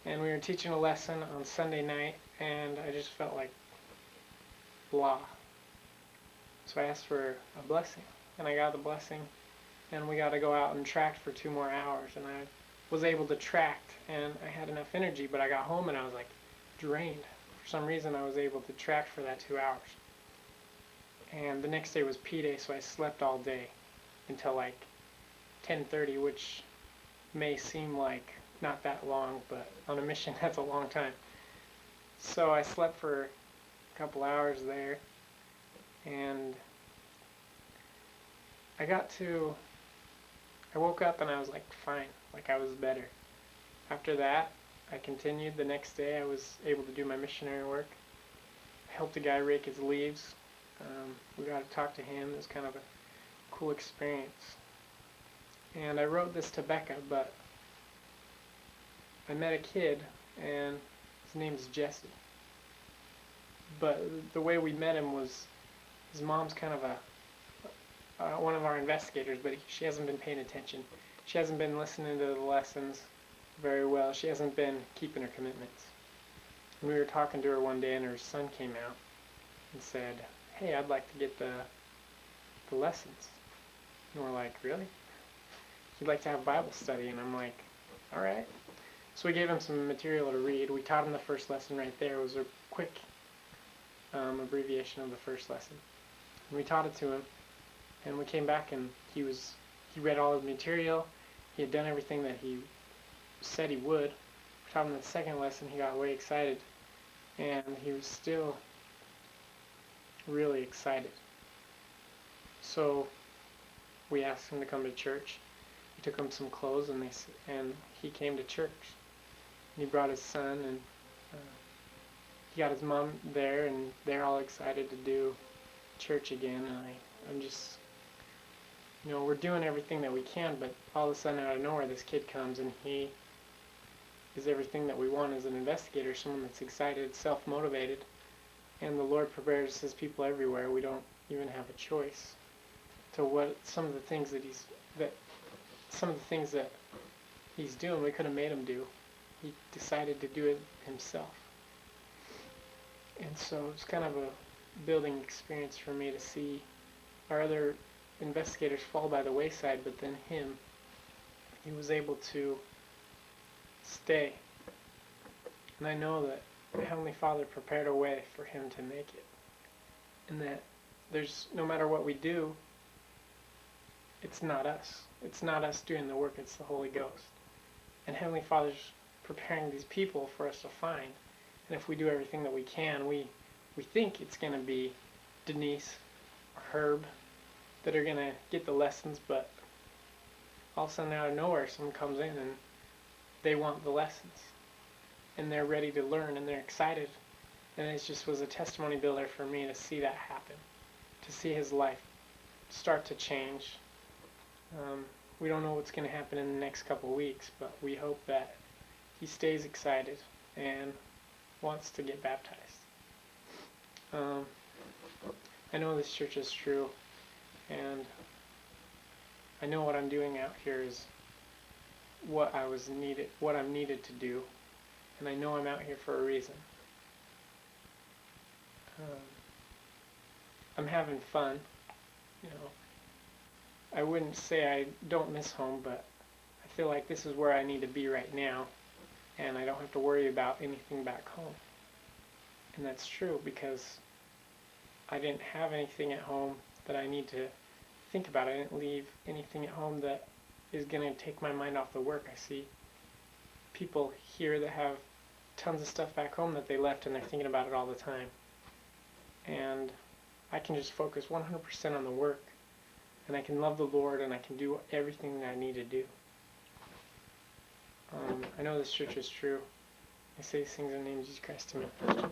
S1: And we were teaching a lesson on Sunday night and I just felt like
S12: blah. So I asked for a blessing, and I got the blessing, and we got to go out and tract for 2 more hours, and I was able to tract, and I had enough energy, but I got home and I was like drained. For some reason I was able to tract for that 2 hours. And the next day was P-Day, so I slept all day until like 10:30, which may seem like not that long, but on a mission that's a long time. So I slept for a couple hours there, and I woke up and I was like fine, like I was better. After that, I continued. The next day I was able to do my missionary work. I helped a guy rake his leaves. We got to talk to him. It was kind of a cool experience. And I wrote this to Becca, but I met a kid, and his name's Jesse. But the way we met him was, his mom's kind of one of our investigators, but she hasn't been paying attention. She hasn't been listening to the lessons very well. She hasn't been keeping her commitments. And we were talking to her one day, and her son came out and said, "Hey, I'd like to get the lessons." And we're like, "Really? You'd like to have Bible study?" And I'm like, "All right." So we gave him some material to read. We taught him the first lesson right there. It was a quick abbreviation of the first lesson. And we taught it to him, and we came back, and he read all of the material. He had done everything that he said he would. We taught him the second lesson. He got way excited, and he was still really excited. So we asked him to come to church. We took him some clothes, and he came to church. He brought his son, and he got his mom there, and they're all excited to do church again. And I'm just, we're doing everything that we can, but all of a sudden out of nowhere this kid comes, and he is everything that we want as an investigator, someone that's excited, self-motivated, and the Lord prepares his people everywhere. We don't even have a choice to some of the things that he's doing. We could have made him do. He decided to do it himself. And so it's kind of a building experience for me to see our other investigators fall by the wayside, but then he was able to stay. And I know that the Heavenly Father prepared a way for him to make it. And that no matter what we do, it's not us. It's not us doing the work, it's the Holy Ghost. And Heavenly Father's preparing these people for us to find. And if we do everything that we can, we think it's going to be Denise or Herb that are going to get the lessons, but all of a sudden out of nowhere someone comes in and they want the lessons. And they're ready to learn, and they're excited. And it just was a testimony builder for me to see that happen, to see his life start to change. We don't know what's going to happen in the next couple of weeks, but we hope that he stays excited and wants to get baptized. I know this church is true, and I know what I'm doing out here is what I'm needed to do, and I know I'm out here for a reason. I'm having fun, I wouldn't say I don't miss home, but I feel like this is where I need to be right now, and I don't have to worry about anything back home. And that's true, because I didn't have anything at home that I need to think about. I didn't leave anything at home that is going to take my mind off the work. I see people here that have tons of stuff back home that they left, and they're thinking about it all the time. And I can just focus 100% on the work, and I can love the Lord, and I can do everything that I need to do. I know this church is true. I say these things in the name of Jesus Christ. Amen.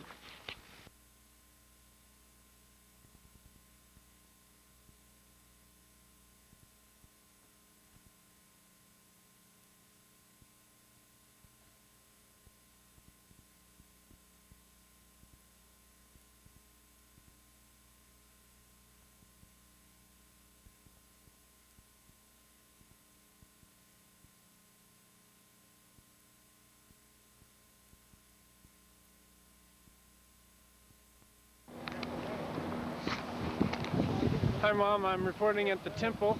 S1: Hi Mom, I'm reporting at the temple,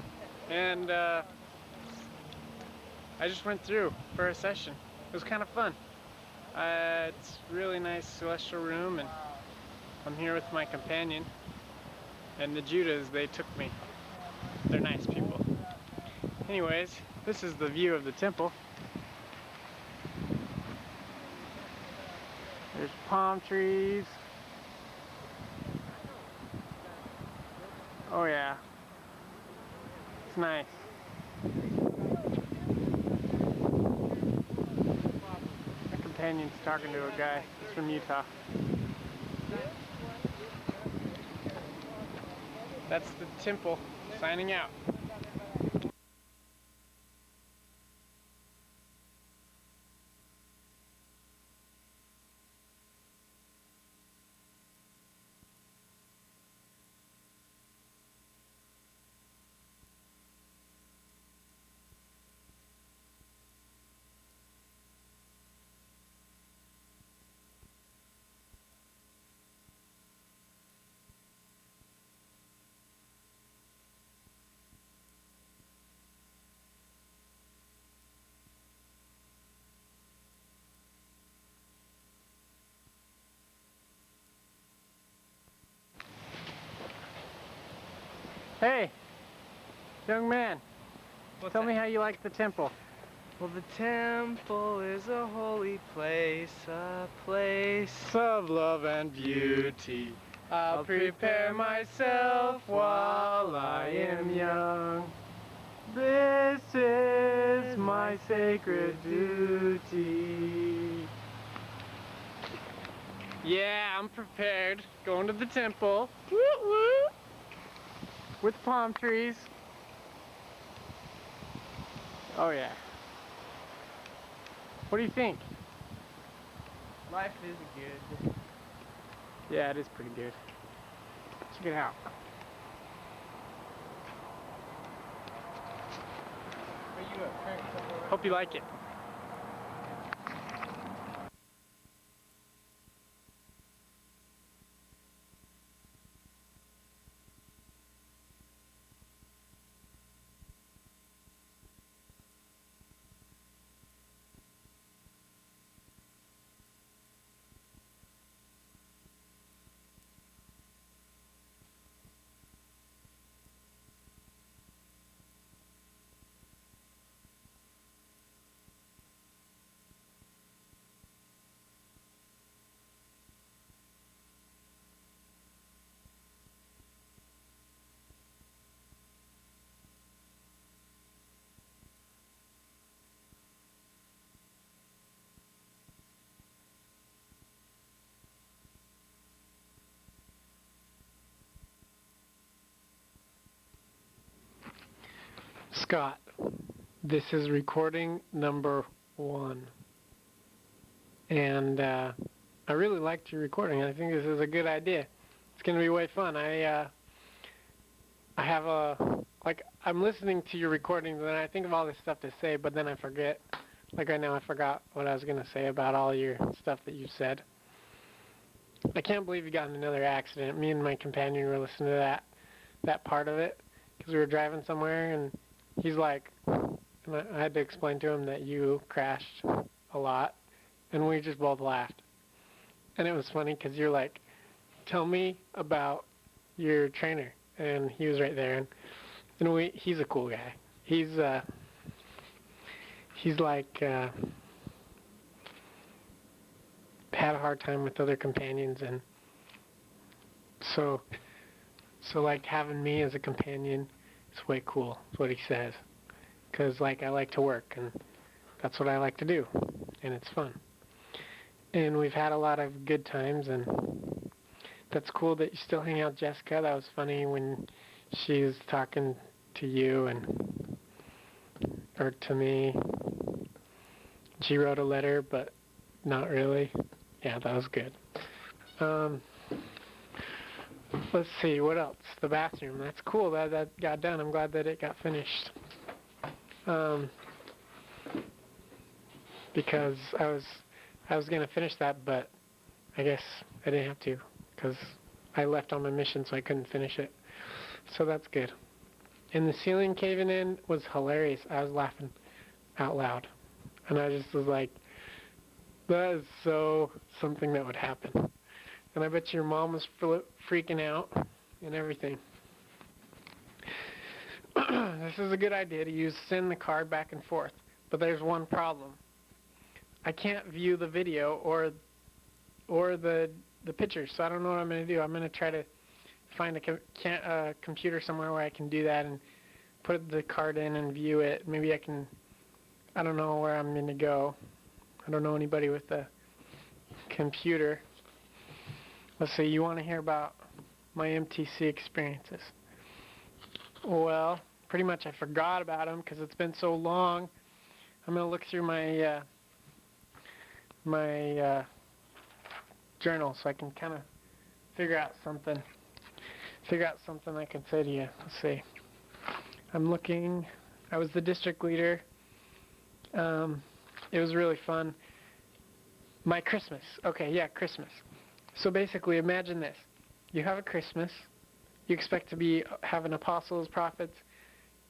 S1: and I just went through for a session. It was kind of fun. It's a really nice celestial room, and I'm here with my companion. And the Judas, they took me. They're nice people. Anyways, this is the view of the temple. There's palm trees. Oh yeah. It's nice. My companion's talking to a guy. He's from Utah. That's the temple. Signing out. Hey, young man, tell me how you like the temple.
S9: Well, the temple is a holy place, a place
S1: Of love and beauty, I'll prepare myself while I am young. This is my sacred duty. Yeah, I'm prepared. Going to the temple. Woo woo. With palm trees. Oh yeah. What do you think?
S9: Life is good.
S1: Yeah, it is pretty good. Check it out. Hope you like it. Scott, this is recording number 1. And I really liked your recording. I think this is a good idea. It's going to be way fun. I have I'm listening to your recordings and I think of all this stuff to say, but then I forget. Like right now I forgot what I was going to say about all your stuff that you said. I can't believe you got in another accident. Me and my companion were listening to that part of it because we were driving somewhere and he's like, and I had to explain to him that you crashed a lot, and we just both laughed. And it was funny because you're like, tell me about your trainer, and he was right there, and he's a cool guy. He's like had a hard time with other companions, and so like having me as a companion is way cool. Is what he says. Because like I like to work, and that's what I like to do, and it's fun. And we've had a lot of good times, and that's cool that you still hang out with Jessica. That was funny when she was talking to you or to me. She wrote a letter, but not really. Yeah, that was good. Let's see, what else? The bathroom. That's cool that got done. I'm glad that it got finished. Because I was gonna finish that, but I guess I didn't have to because I left on my mission, so I couldn't finish it.
S12: So that's good. And the ceiling caving in was hilarious. I was laughing out loud. And I just was like, that is so something that would happen. And I bet your mom was freaking out and everything. This is a good idea to send the card back and forth. But there's one problem. I can't view the video or the pictures, so I don't know what I'm going to do. I'm going to try to find a computer somewhere where I can do that and put the card in and view it. Maybe I don't know where I'm going to go. I don't know anybody with a computer. Let's see, you want to hear about my MTC experiences? Well, pretty much I forgot about them because it's been so long. I'm going to look through my journal so I can kind of figure out something I can say to you. Let's see. I'm looking. I was the district leader. It was really fun. My Christmas. Okay, yeah, Christmas. So basically, imagine this. You have a Christmas. You expect to having apostles, prophets,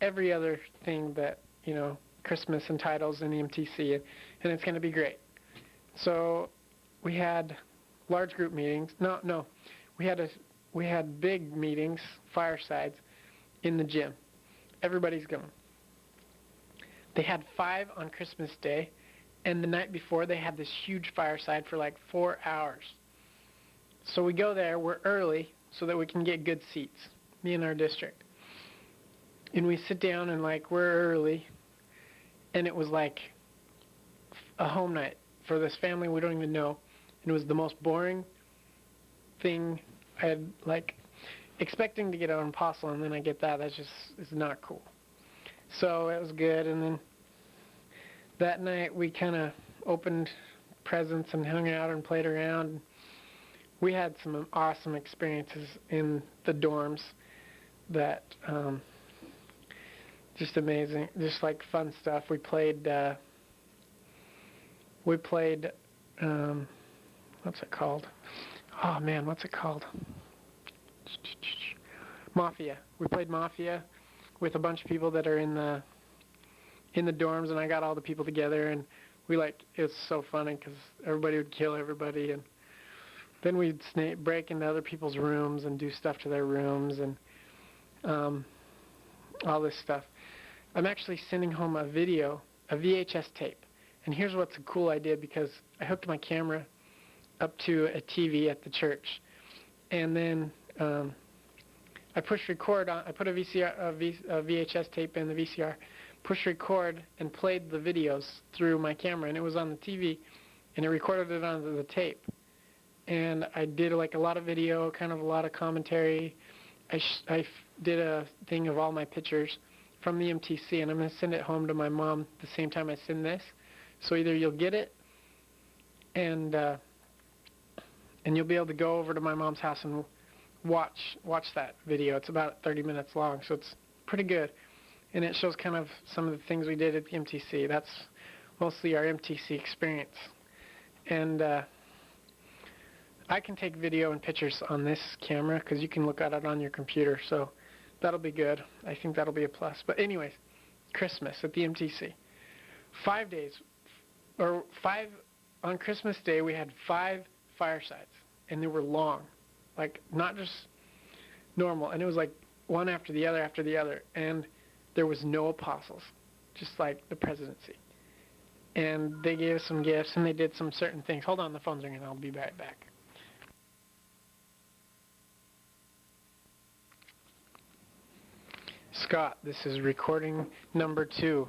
S12: every other thing that, Christmas entitles in the MTC, and it's going to be great. So we had large group meetings. No. We had big meetings, firesides, in the gym. Everybody's going. They had 5 on Christmas Day, and the night before they had this huge fireside for like 4 hours. So we go there, we're early, so that we can get good seats, me and our district. And we sit down and we're early, and it was like a home night for this family we don't even know. And it was the most boring thing. I had expecting to get an apostle, and then I get that. That's just, it's not cool. So it was good, and then that night we kind of opened presents and hung out and played around. We had some awesome experiences in the dorms that just amazing, just fun stuff. We played what's it called? Oh man, what's it called? Mafia. We played Mafia with a bunch of people that are in the dorms, and I got all the people together, and it was so funny because everybody would kill everybody, and then we'd break into other people's rooms and do stuff to their rooms and all this stuff. I'm actually sending home a VHS tape. And here's what's a cool idea, because I hooked my camera up to a TV at the church. And then I pushed record on, I put a VHS tape in the VCR, pushed record and played the videos through my camera, and it was on the TV, and it recorded it onto the tape. And I did a lot of video, kind of a lot of commentary. I did a thing of all my pictures from the MTC, and I'm going to send it home to my mom the same time I send this. So either you'll get it, and you'll be able to go over to my mom's house and watch that video. It's about 30 minutes long, so it's pretty good. And it shows kind of some of the things we did at the MTC. That's mostly our MTC experience. And I can take video and pictures on this camera because you can look at it on your computer, so that'll be good. I think that'll be a plus. But anyways, Christmas at the MTC. 5 days, or 5, on Christmas Day we had 5 firesides, and they were long, not just normal, and it was one after the other, and there was no apostles, just like the presidency. And they gave us some gifts, and they did some certain things. Hold on, the phone's ringing, I'll be right back. Scott, this is recording number 2.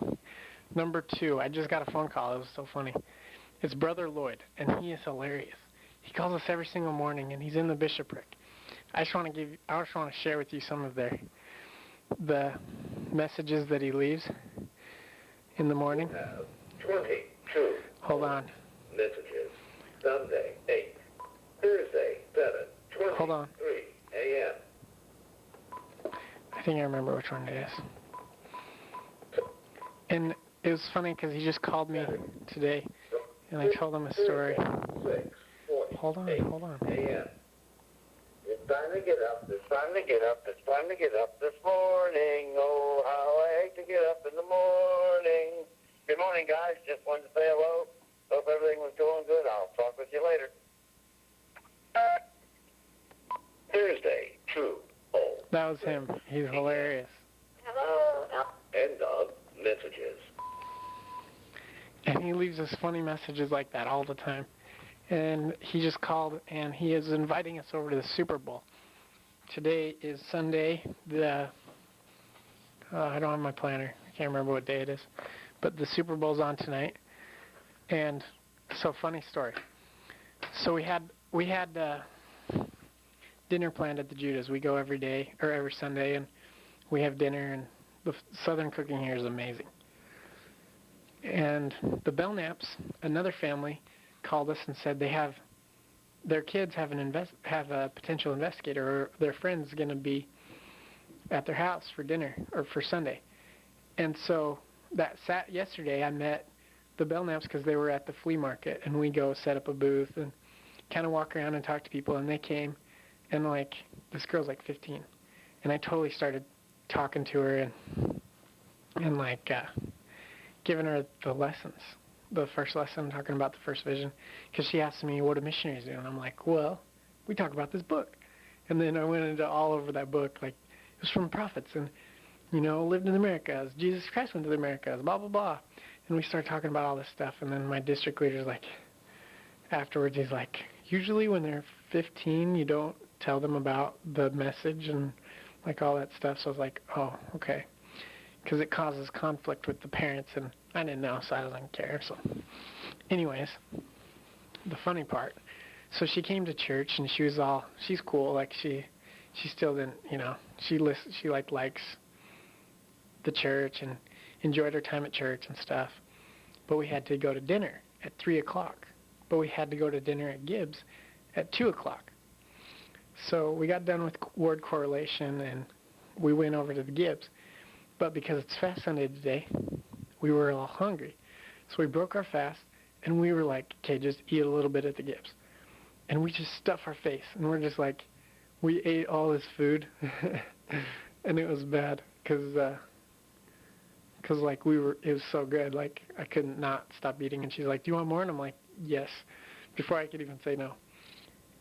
S12: Number 2, I just got a phone call, it was so funny. It's Brother Lloyd, and he is hilarious. He calls us every single morning, and he's in the bishopric. I just want to share with you some of the messages that he leaves in the morning.
S13: 22.
S12: Hold on.
S13: Messages. Sunday, 8. Thursday, 7. 23
S12: Hold on.
S13: a.m.
S12: I think I remember which one it is. And it was funny because he just called me today, and I told him a story.
S13: 6:40
S12: Hold on.
S13: a.m. It's time to get up. It's time to get up. It's time to get up.
S2: 20.
S12: That was him. He's hilarious.
S2: Hello.
S13: End of messages.
S12: And he leaves us funny messages like that all the time. And he just called, and he is inviting us over to the Super Bowl. Today is Sunday. I don't have my planner. I can't remember what day it is. But the Super Bowl's on tonight. And so, funny story. So we had dinner planned at the Judas. We go every day, or every Sunday, and we have dinner, and the Southern cooking here is amazing. And the Belknaps, another family, called us and said their kids have a potential investigator, or their friend's going to be at their house for dinner, or for Sunday. And so yesterday I met the Belknaps because they were at the flea market, and we go set up a booth and kind of walk around and talk to people, and they came, and like, this girl's like 15, and I totally started talking to her and like giving her the lessons. The first lesson, talking about the first vision, because she asked me, what do missionaries do? And I'm like, well, we talk about this book. And then I went into all over that book, like, it was from prophets, and, lived in the Americas, Jesus Christ went to the Americas, blah, blah, blah. And we started talking about all this stuff, and then my district leader's like, afterwards, he's like, usually when they're 15, you don't tell them about the message and, like, all that stuff. So I was like, oh, okay. Because it causes conflict with the parents, and I didn't know, so I didn't care. So, anyways, the funny part. So she came to church, and she's cool. Like she still didn't, she likes the church and enjoyed her time at church and stuff. But we had to go to dinner at 3:00. But we had to go to dinner at Gibbs at 2:00. So we got done with word correlation, and we went over to the Gibbs. But because it's Fast Sunday today, we were all hungry. So we broke our fast, and we were like, okay, just eat a little bit at the Gibbs. And we just stuff our face, and we're just like, we ate all this food, and it was bad, because like, it was so good, like, I couldn't not stop eating, and she's like, do you want more? And I'm like, yes, before I could even say no.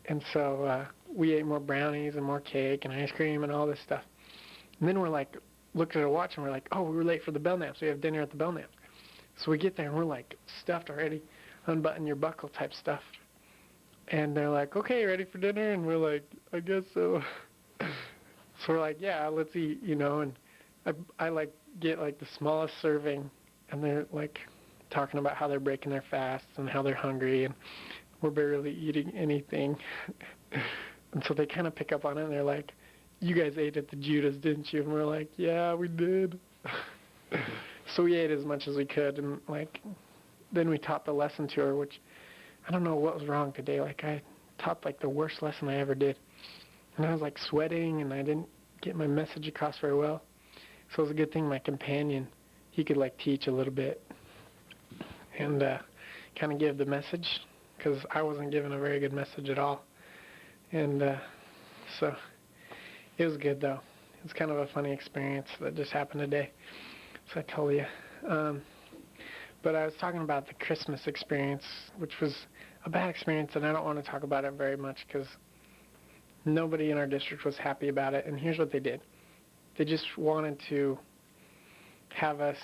S12: And so we ate more brownies and more cake and ice cream and all this stuff. And then we're like, looked at our watch, and we're like, oh, we were late for the Belknaps. We have dinner at the Belknaps. So we get there, and we're like stuffed already, unbutton your buckle type stuff. And they're like, okay, ready for dinner? And we're like, I guess so. So we're like, yeah, let's eat, and I like get like the smallest serving, and they're like talking about how they're breaking their fasts and how they're hungry, and we're barely eating anything. And so they kind of pick up on it, and they're like, you guys ate at the Judas, didn't you? And we're like, yeah, we did. So we ate as much as we could, and like, then we taught the lesson to her, which I don't know what was wrong today. Like, I taught like the worst lesson I ever did, and I was like sweating, and I didn't get my message across very well. So it was a good thing my companion, he could like teach a little bit and kind of give the message, because I wasn't giving a very good message at all. And so it was good, though. It was kind of a funny experience that just happened today, so I told you. But I was talking about the Christmas experience, which was a bad experience, and I don't want to talk about it very much because nobody in our district was happy about it. And here's what they did. They just wanted to have us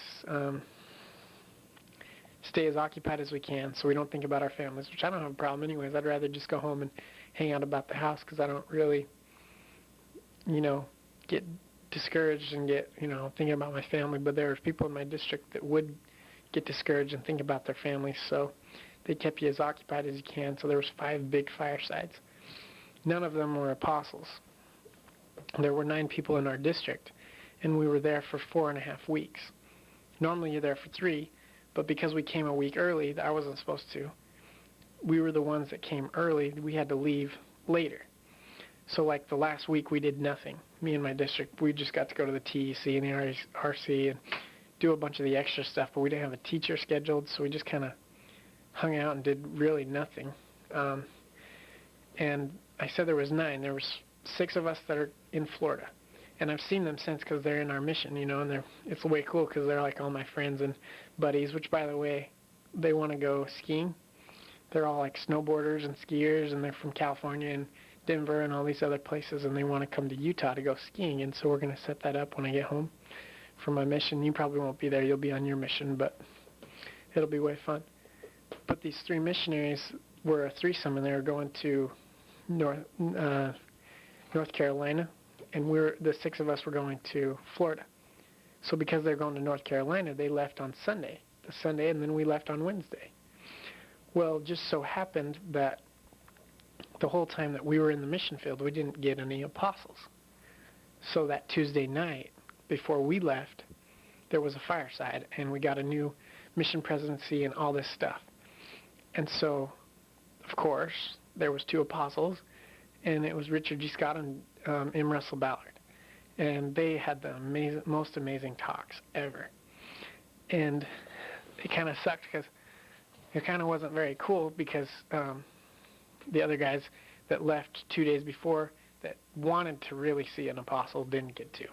S12: stay as occupied as we can so we don't think about our families, which I don't have a problem anyways. I'd rather just go home and hang out about the house because I don't really, get discouraged and get, thinking about my family. But there were people in my district that would get discouraged and think about their families, so they kept you as occupied as you can. So there was 5 big firesides. None of them were apostles. There were 9 people in our district, and we were there for 4.5 weeks. Normally you're there for 3, but because we came a week early, I wasn't supposed to. We were the ones that came early. We had to leave later. So like the last week we did nothing. Me and my district, we just got to go to the TEC and the RC and do a bunch of the extra stuff, but we didn't have a teacher scheduled, so we just kind of hung out and did really nothing. And I said there was 9. There was 6 of us that are in Florida. And I've seen them since because they're in our mission, and it's way cool because they're like all my friends and buddies, which, by the way, they want to go skiing. They're all like snowboarders and skiers, and they're from California and Denver and all these other places, and they want to come to Utah to go skiing, and so we're going to set that up when I get home for my mission. You probably won't be there. You'll be on your mission, but it'll be way fun. But these 3 missionaries were a threesome, and they were going to North Carolina, and the 6 of us were going to Florida. So because they're going to North Carolina, they left on Sunday, and then we left on Wednesday. Well, just so happened that the whole time that we were in the mission field, we didn't get any apostles. So that Tuesday night, before we left, there was a fireside, and we got a new mission presidency and all this stuff. And so, of course, there was 2 apostles, and it was Richard G. Scott and M. Russell Ballard. And they had the most amazing talks ever. And it kind of sucked because it kind of wasn't very cool because the other guys that left 2 days before that wanted to really see an apostle didn't get to.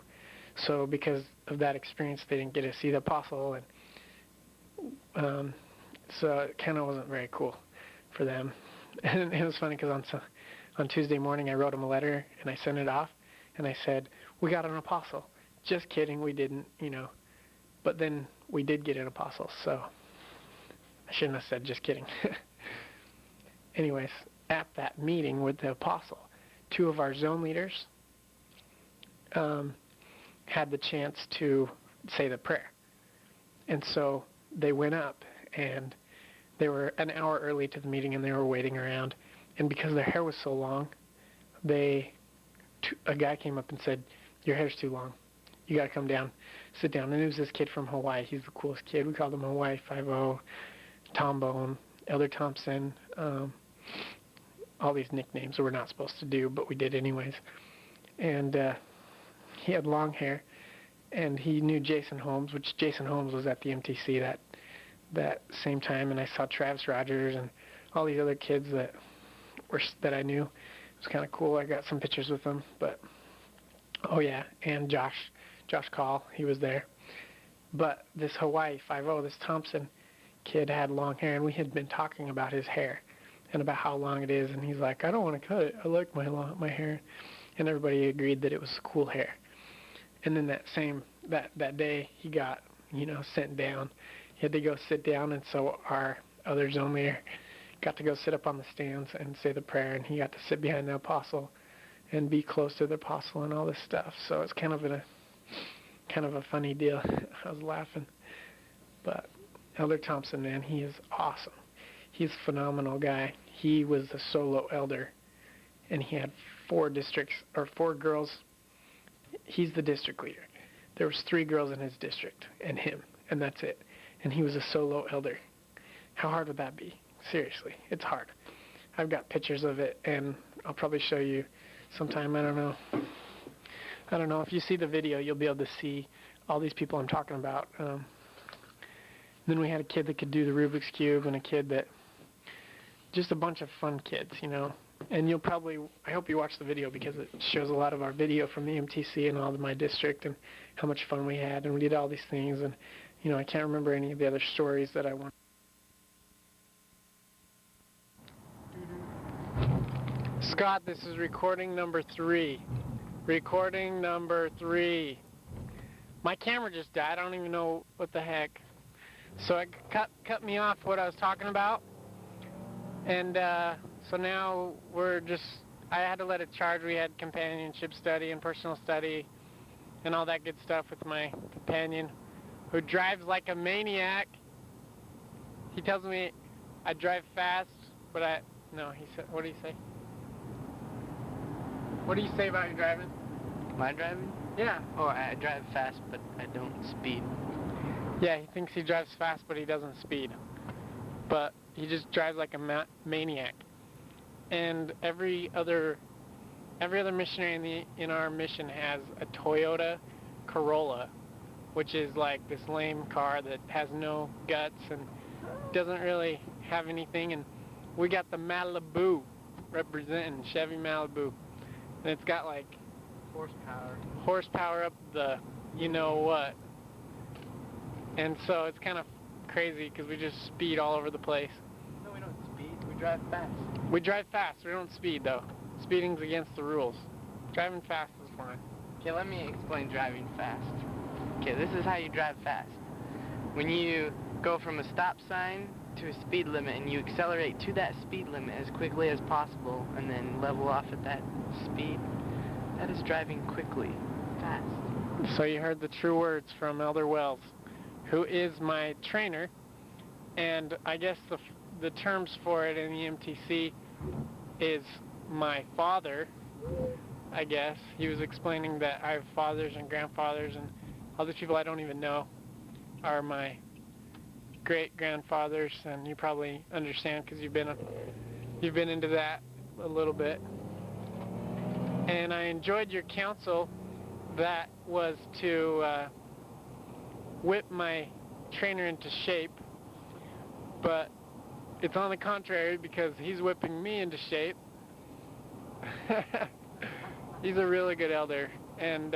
S12: So because of that experience, they didn't get to see the apostle, and so it kind of wasn't very cool for them. And it was funny because on Tuesday morning I wrote them a letter and I sent it off, and I said, we got an apostle. Just kidding, we didn't, but then we did get an apostle, so I shouldn't have said just kidding. Anyways, at that meeting with the apostle, 2 of our zone leaders had the chance to say the prayer. And so they went up, and they were an hour early to the meeting, and they were waiting around. And because their hair was so long, a guy came up and said, your hair's too long. You got to come down, sit down. And it was this kid from Hawaii. He's the coolest kid. We called him Hawaii 5-0, Tom Bone, Elder Thompson, all these nicknames that we're not supposed to do, but we did anyways. And he had long hair, and he knew Jason Holmes, which Jason Holmes was at the MTC that same time, and I saw Travis Rogers and all these other kids that I knew. It was kind of cool. I got some pictures with them, but oh yeah, and Josh Call, he was there. But this Hawaii 5-0, this Thompson kid had long hair, and we had been talking about his hair and about how long it is, and he's like, I don't want to cut it. I like my hair. And everybody agreed that it was cool hair. And then that day he got, sent down. He had to go sit down, and so our other zone leader got to go sit up on the stands and say the prayer, and he got to sit behind the apostle and be close to the apostle and all this stuff. So it's kind of a funny deal. I was laughing. But Elder Thompson, man, he is awesome. He's a phenomenal guy. He was a solo elder, and he had 4 girls. He's the district leader. There was 3 girls in his district and him, and that's it. And he was a solo elder. How hard would that be? Seriously, it's hard. I've got pictures of it, and I'll probably show you sometime. I don't know. If you see the video, you'll be able to see all these people I'm talking about. Then we had a kid that could do the Rubik's Cube, and a kid that, just a bunch of fun kids, And I hope you watch the video because it shows a lot of our video from the MTC and all of my district and how much fun we had, and we did all these things, and, I can't remember any of the other stories that I want. Scott, this is recording number 3. Recording number 3. My camera just died. I don't even know what the heck. So it cut me off what I was talking about. And so now I had to let it charge. We had companionship study and personal study and all that good stuff with my companion who drives like a maniac. He tells me I drive fast, but he said, what did he say? What do you say about your driving?
S14: My driving?
S12: Yeah.
S14: Oh, I drive fast, but I don't speed.
S12: Yeah, he thinks he drives fast, but he doesn't speed. But he just drives like a maniac. And every other missionary in our mission has a Toyota Corolla, which is like this lame car that has no guts and doesn't really have anything. And we got the Malibu representing, Chevy Malibu. And it's got like horsepower up the you-know-what. And so it's kind of crazy because we just speed all over the place.
S14: No, we don't speed. We drive fast.
S12: We drive fast. We don't speed, though. speeding's against the rules. Driving fast is fine.
S14: Okay, let me explain driving fast. Okay, this is how you drive fast. When you go from a stop sign to a speed limit and you accelerate to that speed limit as quickly as possible and then level off at that speed, that is driving quickly, fast.
S12: So you heard the true words from Elder Wells, who is my trainer, and I guess the terms for it in the MTC is my father, I guess. He was explaining that I have fathers and grandfathers, and other people I don't even know are my great-grandfathers, and you probably understand because you've been into that a little bit. And I enjoyed your counsel that was to whip my trainer into shape, but it's on the contrary because he's whipping me into shape. He's a really good elder, and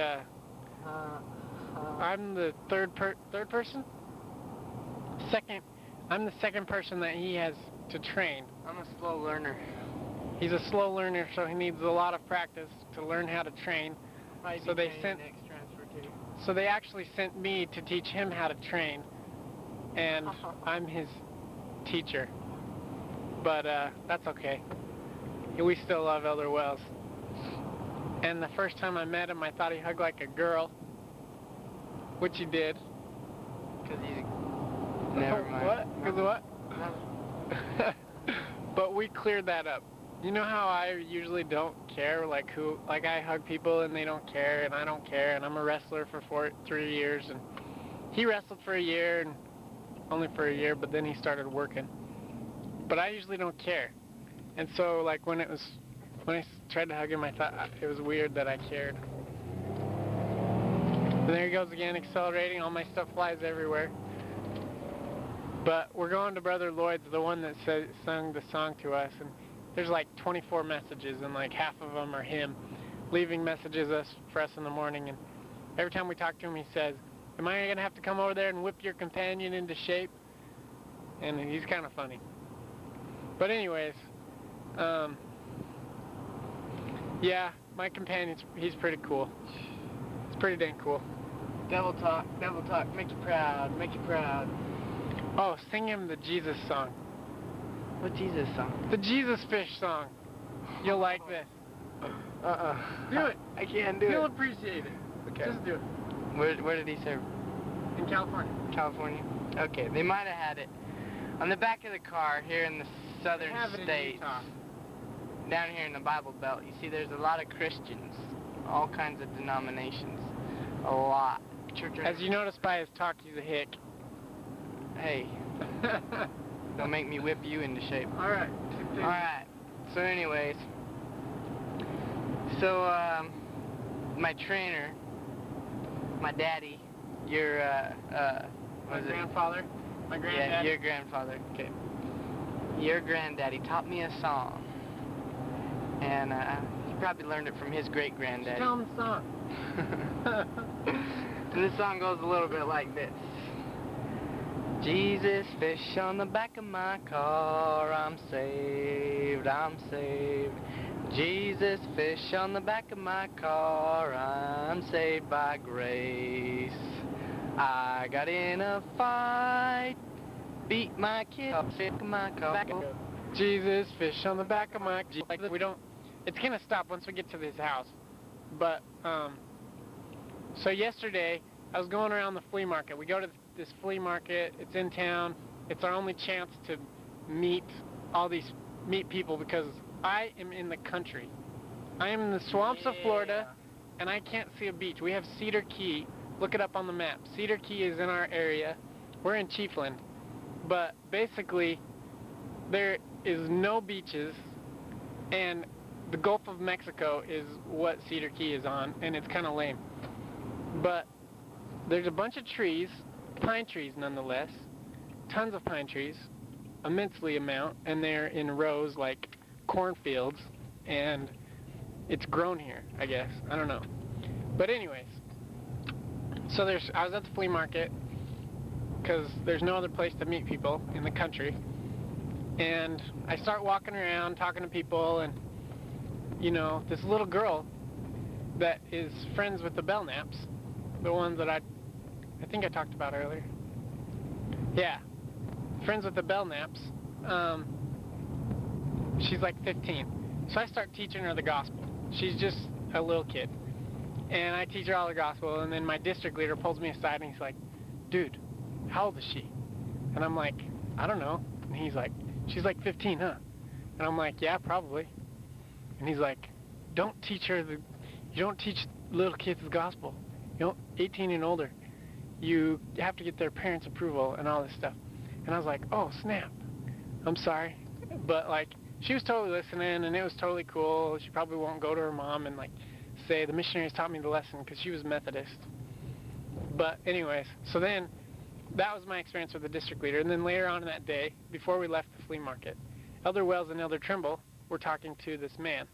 S12: I'm the third person? I'm the second person that he has to train.
S14: I'm a slow learner.
S12: He's a slow learner, so he needs a lot of practice to learn how to train. So they actually sent me to teach him how to train, and I'm his teacher. But that's okay. We still love Elder Wells. And the first time I met him, I thought he hugged like a girl, which he did.
S14: Because he's... Never mind.
S12: What? Because what? But we cleared that up. You know how I usually don't care, like I hug people and they don't care, and I don't care, and I'm a wrestler for 3 years, and he wrestled for a year, and only for a year, but then he started working. But I usually don't care. And so, like, when I tried to hug him, I thought it was weird that I cared. And there he goes again, accelerating, all my stuff flies everywhere. But we're going to Brother Lloyd's, the one that sung the song to us, and there's like 24 messages, and like half of them are him leaving messages for us in the morning. And every time we talk to him, he says, "Am I going to have to come over there and whip your companion into shape?" And he's kind of funny. But anyways, yeah, my companion, he's pretty cool. It's pretty dang cool.
S14: Devil talk, make you proud, make you proud.
S12: Oh, sing him the Jesus song.
S14: What Jesus song?
S12: The Jesus fish song. You'll like this. Do it.
S14: I can't do it.
S12: You'll appreciate it.
S14: Okay.
S12: Just do it.
S14: Where did he serve?
S12: In California.
S14: California? Okay, they might have had it on the back of the car here in the southern states. Down here in the Bible Belt, you see there's a lot of Christians, all kinds of denominations. A lot.
S12: As you notice by his talk, he's a hick.
S14: Hey. Don't make me whip you into shape.
S12: Alright.
S14: Alright. So anyways. So, my trainer, my daddy, your,
S12: my grandfather? My granddaddy?
S14: Yeah, your grandfather. Okay. Your granddaddy taught me a song. And, he probably learned it from his great-granddaddy.
S12: Tell him the song.
S14: And this song goes a little bit like this. Jesus fish on the back of my car, I'm saved, I'm saved. Jesus fish on the back of my car, I'm saved by grace. I got in a fight, beat my kid up, sick my car.
S12: Jesus fish on the back of my car. Like, we don't, it's gonna stop once we get to this house. But, so yesterday, I was going around the flea market. We go to this flea market, it's in town. It's our only chance to meet people because I am in the country. I am in the swamps of Florida, and I can't see a beach. We have Cedar Key. Look it up on the map. Cedar Key is in our area. We're in Chiefland. But basically, there is no beaches, and the Gulf of Mexico is what Cedar Key is on, and it's kind of lame. But there's a bunch of trees, pine trees nonetheless, tons of pine trees, immensely amount, and they're in rows like cornfields, and it's grown here, I guess. I don't know. But anyways, so I was at the flea market because there's no other place to meet people in the country, and I start walking around talking to people, and you know, this little girl that is friends with the Belknaps, the ones that I think I talked about earlier. Yeah, friends with the Belknaps. She's like 15. So I start teaching her the gospel. She's just a little kid. And I teach her all the gospel, and then my district leader pulls me aside and he's like, dude, how old is she? And I'm like, I don't know. And he's like, she's like 15, huh? And I'm like, yeah, probably. And he's like, don't teach her you don't teach little kids the gospel. You know, 18 and older. You have to get their parents' approval and all this stuff. And I was like, oh, snap. I'm sorry. But, like, she was totally listening, and it was totally cool. She probably won't go to her mom and, like, say, the missionaries taught me the lesson, because she was Methodist. But anyways, so then that was my experience with the district leader. And then later on in that day, before we left the flea market, Elder Wells and Elder Trimble were talking to this man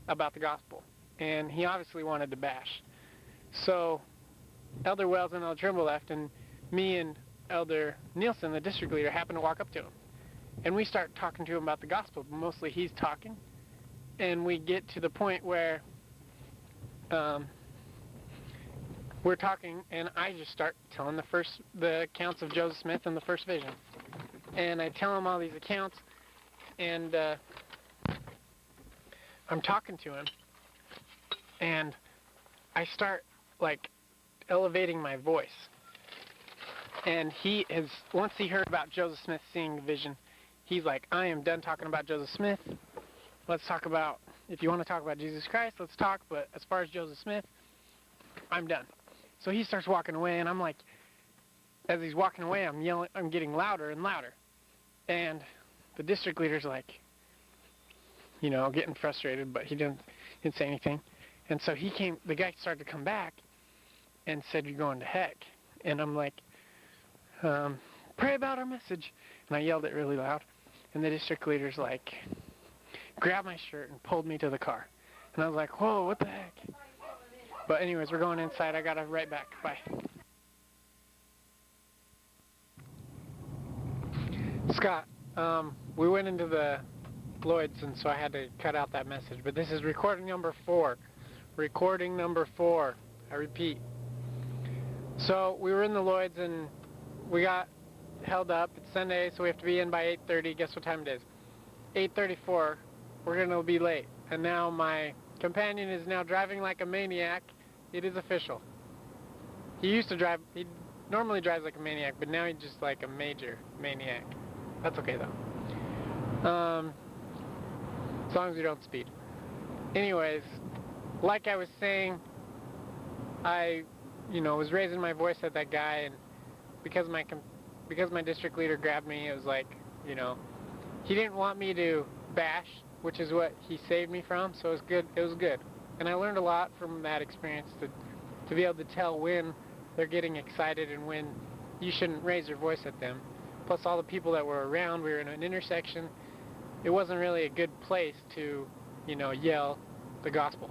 S12: about the gospel. And he obviously wanted to bash. So Elder Wells and Elder Trimble left, and me and Elder Nielsen, the district leader, happened to walk up to him. And we start talking to him about the gospel. Mostly he's talking. And we get to the point where we're talking, and I just start telling the accounts of Joseph Smith and the first vision. And I tell him all these accounts, and I'm talking to him, and I start, like, elevating my voice. And once he heard about Joseph Smith seeing the vision, he's like, I am done talking about Joseph Smith. Let's talk about, if you want to talk about Jesus Christ, let's talk, but as far as Joseph Smith, I'm done. So he starts walking away, and I'm like, as he's walking away, I'm yelling, I'm getting louder and louder. And the district leader's like, you know, getting frustrated, but he didn't say anything. And so the guy started to come back and said, you're going to heck. And I'm like, pray about our message. And I yelled it really loud. And the district leader's like, grabbed my shirt and pulled me to the car. And I was like, whoa, what the heck? But anyways, we're going inside. I gotta write back. Bye. Scott, we went into the Lloyd's, and so I had to cut out that message. But this is recording number 4. Recording number 4. I repeat. So we were in the Lloyd's, and we got held up. It's Sunday, so we have to be in by 8:30. Guess what time it is? 8:34. We're going to be late. And now my companion is now driving like a maniac. It is official. He normally drives like a maniac, but now he's just like a major maniac. That's okay though. As long as you don't speed. Anyways, like I was saying, I, was raising my voice at that guy, and because my district leader grabbed me, it was like, he didn't want me to bash, which is what he saved me from, so it was good. It was good. And I learned a lot from that experience to be able to tell when they're getting excited and when you shouldn't raise your voice at them. Plus all the people that were around, we were in an intersection. It wasn't really a good place to, yell the gospel.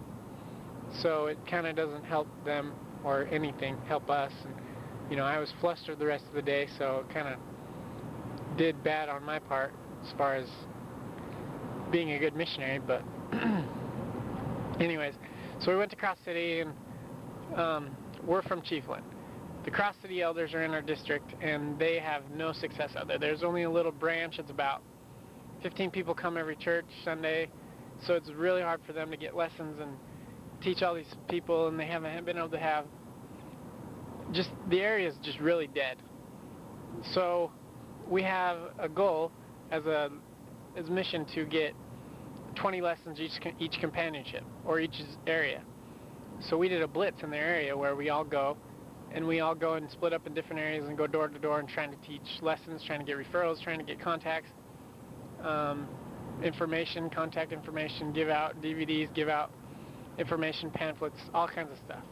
S12: So it kind of doesn't help them or anything help us. And, I was flustered the rest of the day, so it kind of did bad on my part as far as being a good missionary, but anyways, so we went to Cross City, and we're from Chiefland. The Cross City elders are in our district, and they have no success out there. There's only a little branch. It's about 15 people come every church Sunday, so it's really hard for them to get lessons and teach all these people, and they haven't been able to have, the area is just really dead. So we have a goal as a mission to get 20 lessons each companionship, or each area. So we did a blitz in their area where we all go, and we all go and split up in different areas and go door to door and trying to teach lessons, trying to get referrals, trying to get contacts, contact information, give out DVDs, give out information pamphlets, all kinds of stuff.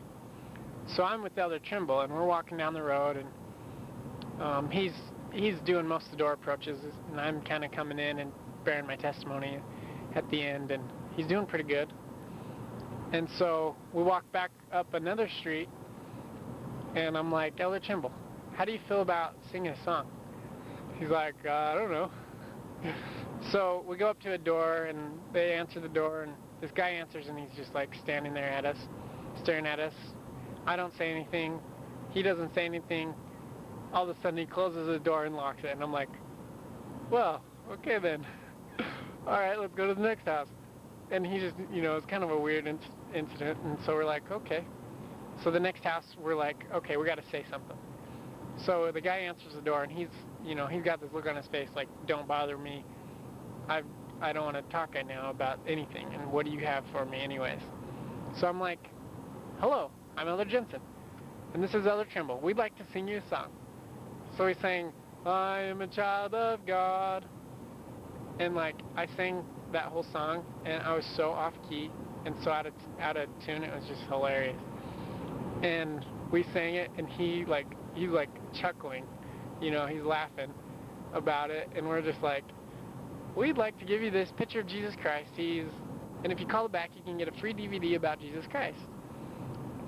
S12: So I'm with Elder Trimble, and we're walking down the road, and he's doing most of the door approaches, and I'm kind of coming in and bearing my testimony at the end, and he's doing pretty good. And so we walk back up another street, and I'm like, Elder Trimble, how do you feel about singing a song? He's like, I don't know. So we go up to a door, and they answer the door, and this guy answers and he's just like standing there at us, staring at us. I don't say anything. He doesn't say anything. All of a sudden he closes the door and locks it, and I'm like, well, okay then. All right, let's go to the next house. And he just, you know, it's kind of a weird incident, and so we're like, okay. So the next house, we're like, okay, we got to say something. So the guy answers the door, and he's, you know, he's got this look on his face like, don't bother me. I don't want to talk right now about anything, and what do you have for me anyways? So I'm like, hello, I'm Elder Jensen, and this is Elder Trimble. We'd like to sing you a song. So he's saying, I am a child of God. And like, I sang that whole song, and I was so off key and so out of tune, it was just hilarious. And we sang it, and he's like chuckling, you know, he's laughing about it, and we're just like, we'd like to give you this picture of Jesus Christ. And if you call it back, you can get a free DVD about Jesus Christ.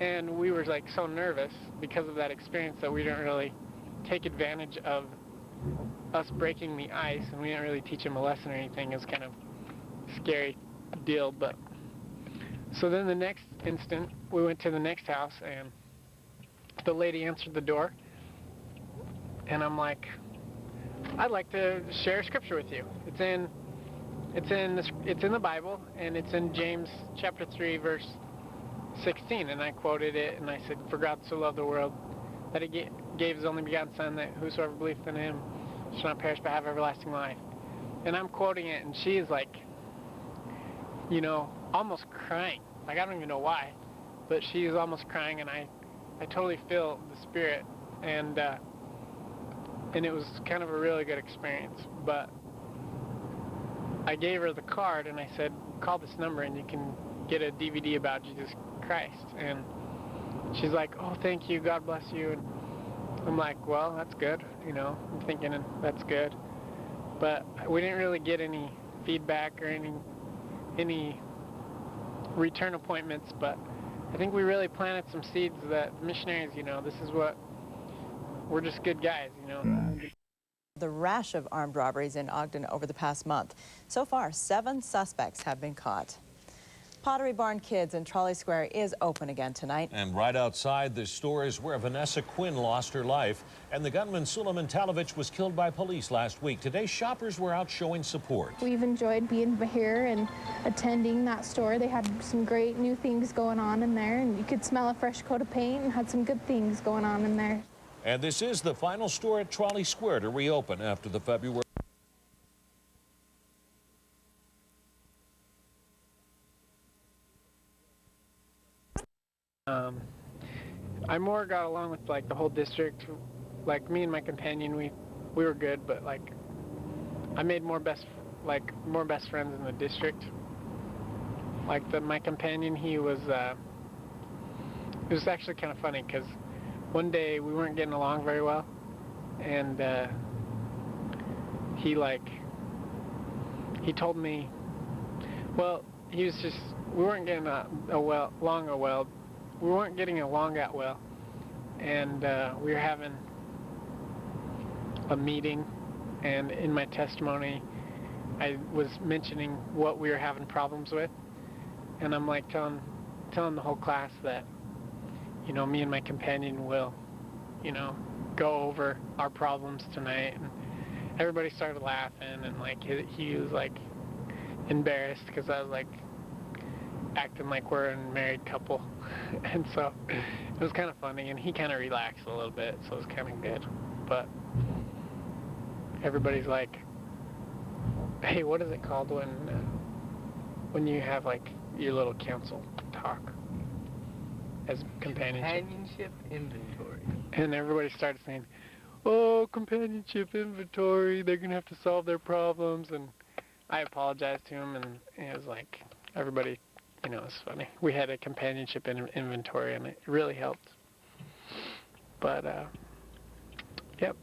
S12: And we were like so nervous because of that experience that we didn't really take advantage of us breaking the ice, and we didn't really teach him a lesson or anything. It was kind of a scary deal. But so then the next instant, we went to the next house, and the lady answered the door, and I'm like, I'd like to share scripture with you. It's in the Bible, and it's in James chapter 3 verse 16, and I quoted it, and I said, for God so loved the world that he gave his only begotten Son, that whosoever believeth in him shall not perish but have everlasting life. And I'm quoting it, and she is like, you know, almost crying. Like, I don't even know why, but she is almost crying, and I totally feel the Spirit, and it was kind of a really good experience. But I gave her the card, and I said, call this number, and you can get a DVD about Jesus Christ. And she's like, oh, thank you, God bless you. And I'm like, well, that's good, you know, I'm thinking that's good. But we didn't really get any feedback or any return appointments, but I think we really planted some seeds that missionaries, you know, this is what, we're just good guys, you know.
S15: The rash of armed robberies in Ogden over the past month. So far, 7 suspects have been caught. Pottery Barn Kids in Trolley Square is open again tonight.
S16: And right outside the store is where Vanessa Quinn lost her life, and the gunman Suleiman Talovich was killed by police last week. Today, shoppers were out showing support.
S17: We've enjoyed being here and attending that store. They had some great new things going on in there, and you could smell a fresh coat of paint and had some good things going on in there.
S16: And this is the final store at Trolley Square to reopen after the February.
S12: I more got along with like the whole district. Like me and my companion, we were good, but like I made more best friends in the district. Like my companion, he was it was actually kind of funny because one day we weren't getting along very well, and he told me, well, he was just, we weren't getting we weren't getting along that well, and we were having a meeting, and in my testimony I was mentioning what we were having problems with, and I'm like telling the whole class that, you know, me and my companion will, you know, go over our problems tonight. And everybody started laughing, and like he was like embarrassed because I was like acting like we're a married couple. And so it was kind of funny, and he kind of relaxed a little bit, so it was kind of good. But everybody's like, hey, what is it called when you have like your little council talk as companionship?
S9: Companionship inventory.
S12: And everybody started saying, oh, companionship inventory, they're going to have to solve their problems. And I apologized to him, and it was like, everybody, you know, it was funny. We had a companionship inventory, and it really helped. But, yep,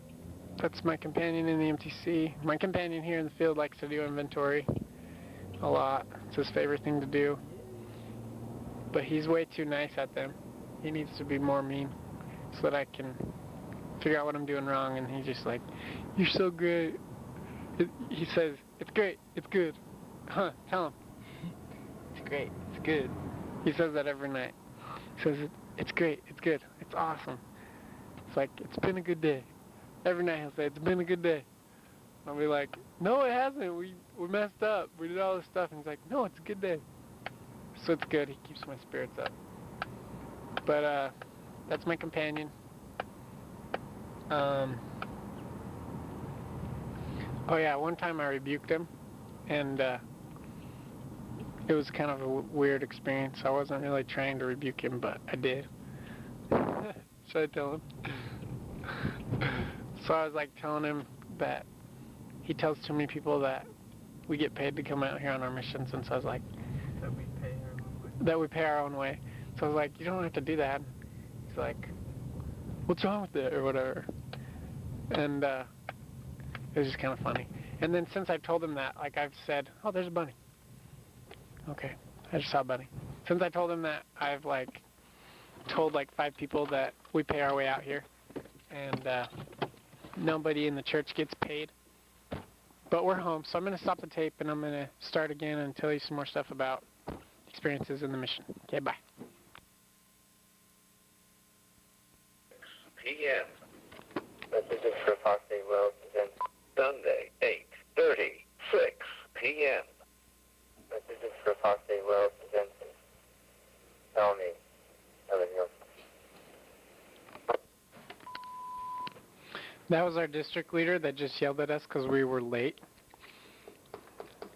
S12: that's my companion in the MTC. My companion here in the field likes to do inventory a lot. It's his favorite thing to do. But he's way too nice at them. He needs to be more mean so that I can figure out what I'm doing wrong. And he's just like, you're so great. He says, it's great, it's good. Huh, tell him.
S9: It's
S12: great, it's good. He says that every night. He says, it's great, it's good, it's awesome. It's like, it's been a good day. Every night he'll say, it's been a good day. I'll be like, no it hasn't, we messed up, we did all this stuff. And he's like, no, it's a good day. So it's good, he keeps my spirits up. But, that's my companion. Oh yeah, one time I rebuked him, and it was kind of a weird experience. I wasn't really trying to rebuke him, but I did. Should I tell him? So I was like telling him that he tells too many people that we get paid to come out here on our missions, and so I was like,
S9: That we pay our own way.
S12: that we pay our own way. So I was like, you don't have to do that. He's like, what's wrong with it, or whatever. And it was just kind of funny. And then since I've told him that, like I've said, oh, there's a bunny. Okay, I just saw a bunny. Since I told him that, I've like told like 5 people that we pay our way out here, and nobody in the church gets paid. But we're home, so I'm going to stop the tape and I'm going to start again and tell you some more stuff about experiences in the mission. Okay, bye.
S13: p.m. Messages for Foxy Wells and Sunday, 8:36 p.m. Messages for Foxy Wells and Jensen. Tell me,
S12: That was our district leader that just yelled at us because we were late.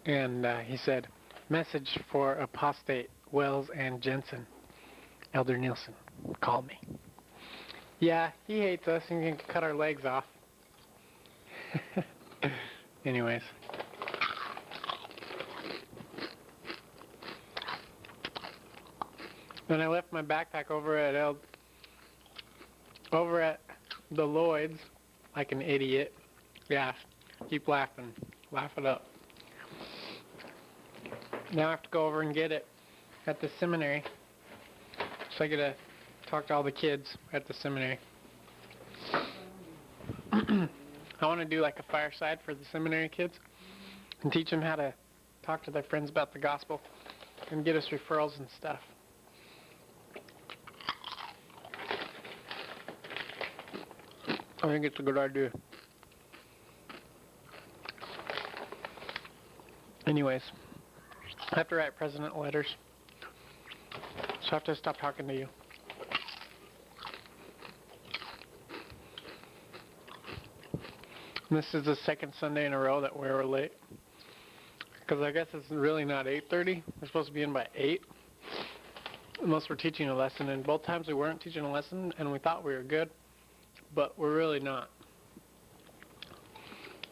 S12: And he said, message for apostate Wells and Jensen. Elder Nielsen, call me. Yeah, he hates us and can cut our legs off. Anyways. Then I left my backpack over at the Lloyd's like an idiot. Yeah, keep laughing. Laugh it up. Now I have to go over and get it at the seminary. So I get to talk to all the kids at the seminary. I want to do like a fireside for the seminary kids and teach them how to talk to their friends about the gospel and get us referrals and stuff. I think it's a good idea. Anyways, I have to write president letters, so I have to stop talking to you. And this is the second Sunday in a row that we were late. Because I guess it's really not 8:30. We're supposed to be in by 8. Unless we're teaching a lesson. And both times we weren't teaching a lesson and we thought we were good. But we're really not.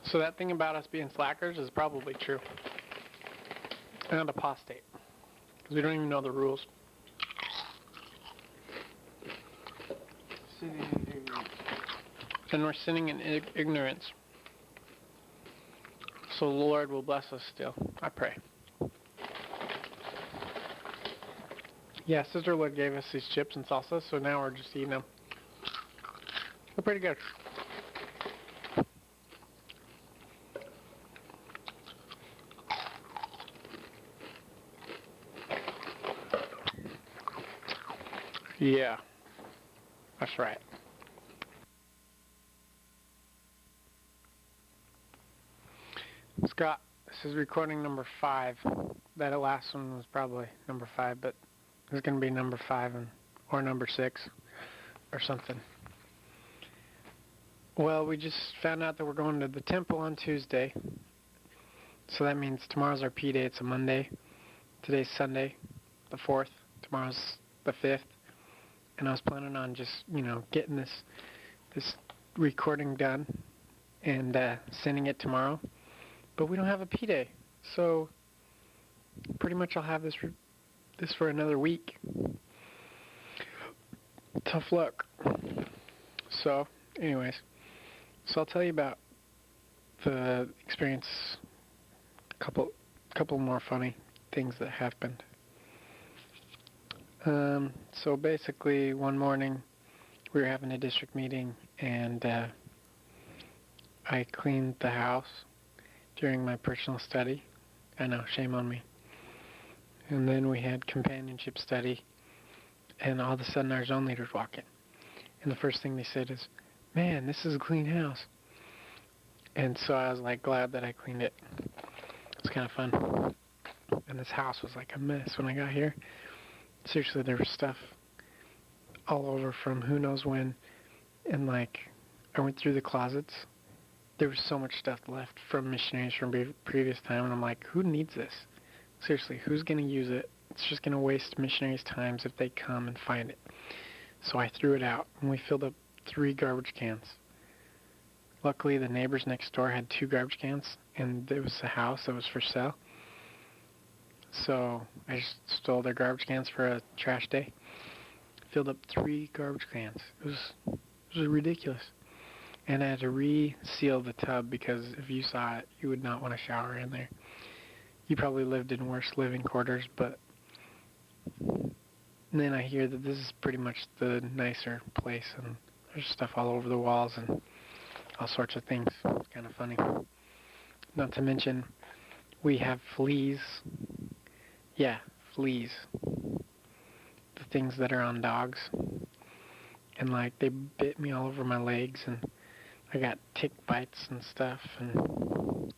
S12: So that thing about us being slackers is probably true. And apostate. Because we don't even know the rules.
S9: Sinning in ignorance.
S12: And we're sinning in ignorance. So the Lord will bless us still. I pray. Yeah, Sister Lord gave us these chips and salsa, so now we're just eating them. They're pretty good. Yeah, that's right. Scott, this is recording number 5. That last one was probably number 5, but this is going to be number 5 or number 6 or something. Well, we just found out that we're going to the temple on Tuesday. So that means tomorrow's our P day. It's a Monday. Today's Sunday, the 4th. Tomorrow's the 5th. And I was planning on just, getting this recording done and sending it tomorrow. But we don't have a P day. So pretty much I'll have this for another week. Tough luck. So, anyways. So I'll tell you about the experience, a couple more funny things that happened. So basically one morning we were having a district meeting and I cleaned the house during my personal study. I know, shame on me. and then we had companionship study, and all of a sudden our zone leaders walk in. And the first thing they said is, "Man, this is a clean house." And so I was like glad that I cleaned it. It was kind of fun. And this house was like a mess when I got here. Seriously, there was stuff all over from who knows when. And like, I went through the closets. There was so much stuff left from missionaries from previous time. And I'm like, who needs this? Seriously, who's going to use it? It's just going to waste missionaries' times if they come and find it. So I threw it out, and we filled up 3 garbage cans. Luckily, the neighbors next door had 2 garbage cans, and it was a house that was for sale. So I just stole their garbage cans for a trash day. Filled up 3 garbage cans. It was ridiculous. And I had to re-seal the tub because if you saw it, you would not want to shower in there. You probably lived in worse living quarters, but then I hear that this is pretty much the nicer place, and there's stuff all over the walls and all sorts of things. It's kind of funny. Not to mention, we have fleas. Yeah, fleas. The things that are on dogs. And like, they bit me all over my legs, and I got tick bites and stuff. And it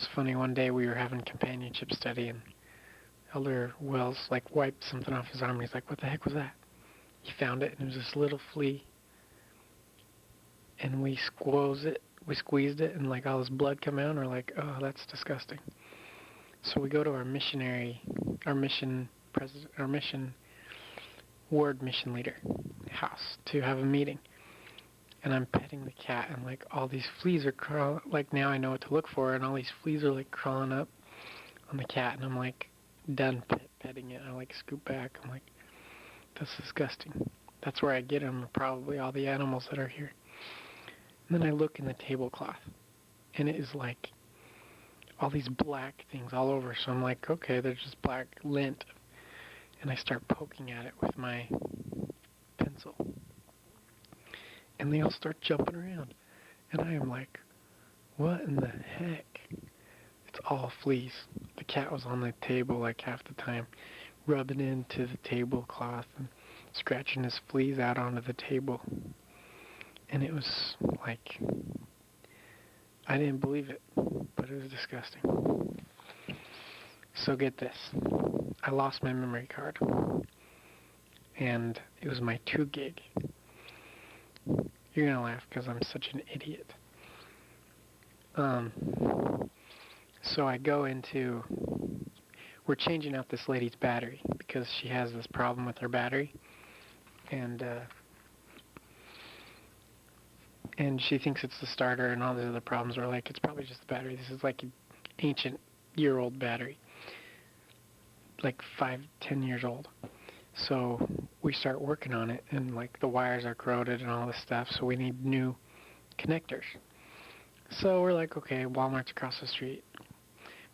S12: was funny, one day we were having companionship study, and Elder Wells like wiped something off his arm, and he's like, "What the heck was that?" He found it, and it was this little flea. And we squeezed it, and like all this blood come out, and we're like, "Oh, that's disgusting." So we go to our mission ward mission leader house to have a meeting. And I'm petting the cat, and like all these fleas are crawling, like now I know what to look for, and all these fleas are like crawling up on the cat, and I'm like done petting it. I like scoop back. I'm like, that's disgusting. That's where I get them, probably all the animals that are here. And then I look in the tablecloth, and it is like all these black things all over. So I'm like, okay, there's just black lint. And I start poking at it with my pencil. And they all start jumping around. And I am like, what in the heck? It's all fleas. The cat was on the table like half the time, rubbing into the tablecloth and scratching his fleas out onto the table. And it was like, I didn't believe it, but it was disgusting. So get this. I lost my memory card. And it was my 2 gig. You're gonna laugh because I'm such an idiot. So I go into, we're changing out this lady's battery because she has this problem with her battery. And she thinks it's the starter, and all the other problems are like, it's probably just the battery. This is like an ancient year-old battery. Like 5-10 years old. So we start working on it, and like the wires are corroded and all this stuff, so we need new connectors. So we're like, okay, Walmart's across the street,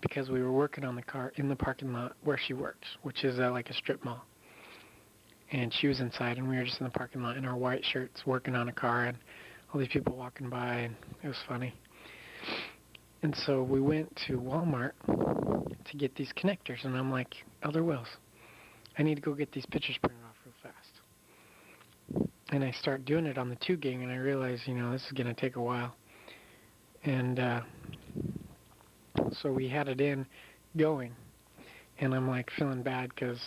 S12: because we were working on the car in the parking lot where she works, which is like a strip mall. And she was inside, and we were just in the parking lot in our white shirts working on a car, and all these people walking by, and it was funny. And so we went to Walmart to get these connectors, and I'm like, Elder Wells, I need to go get these pictures printed off real fast. And I start doing it on the 2 gig, and I realize, this is going to take a while. And so we had it in going, and I'm like feeling bad because,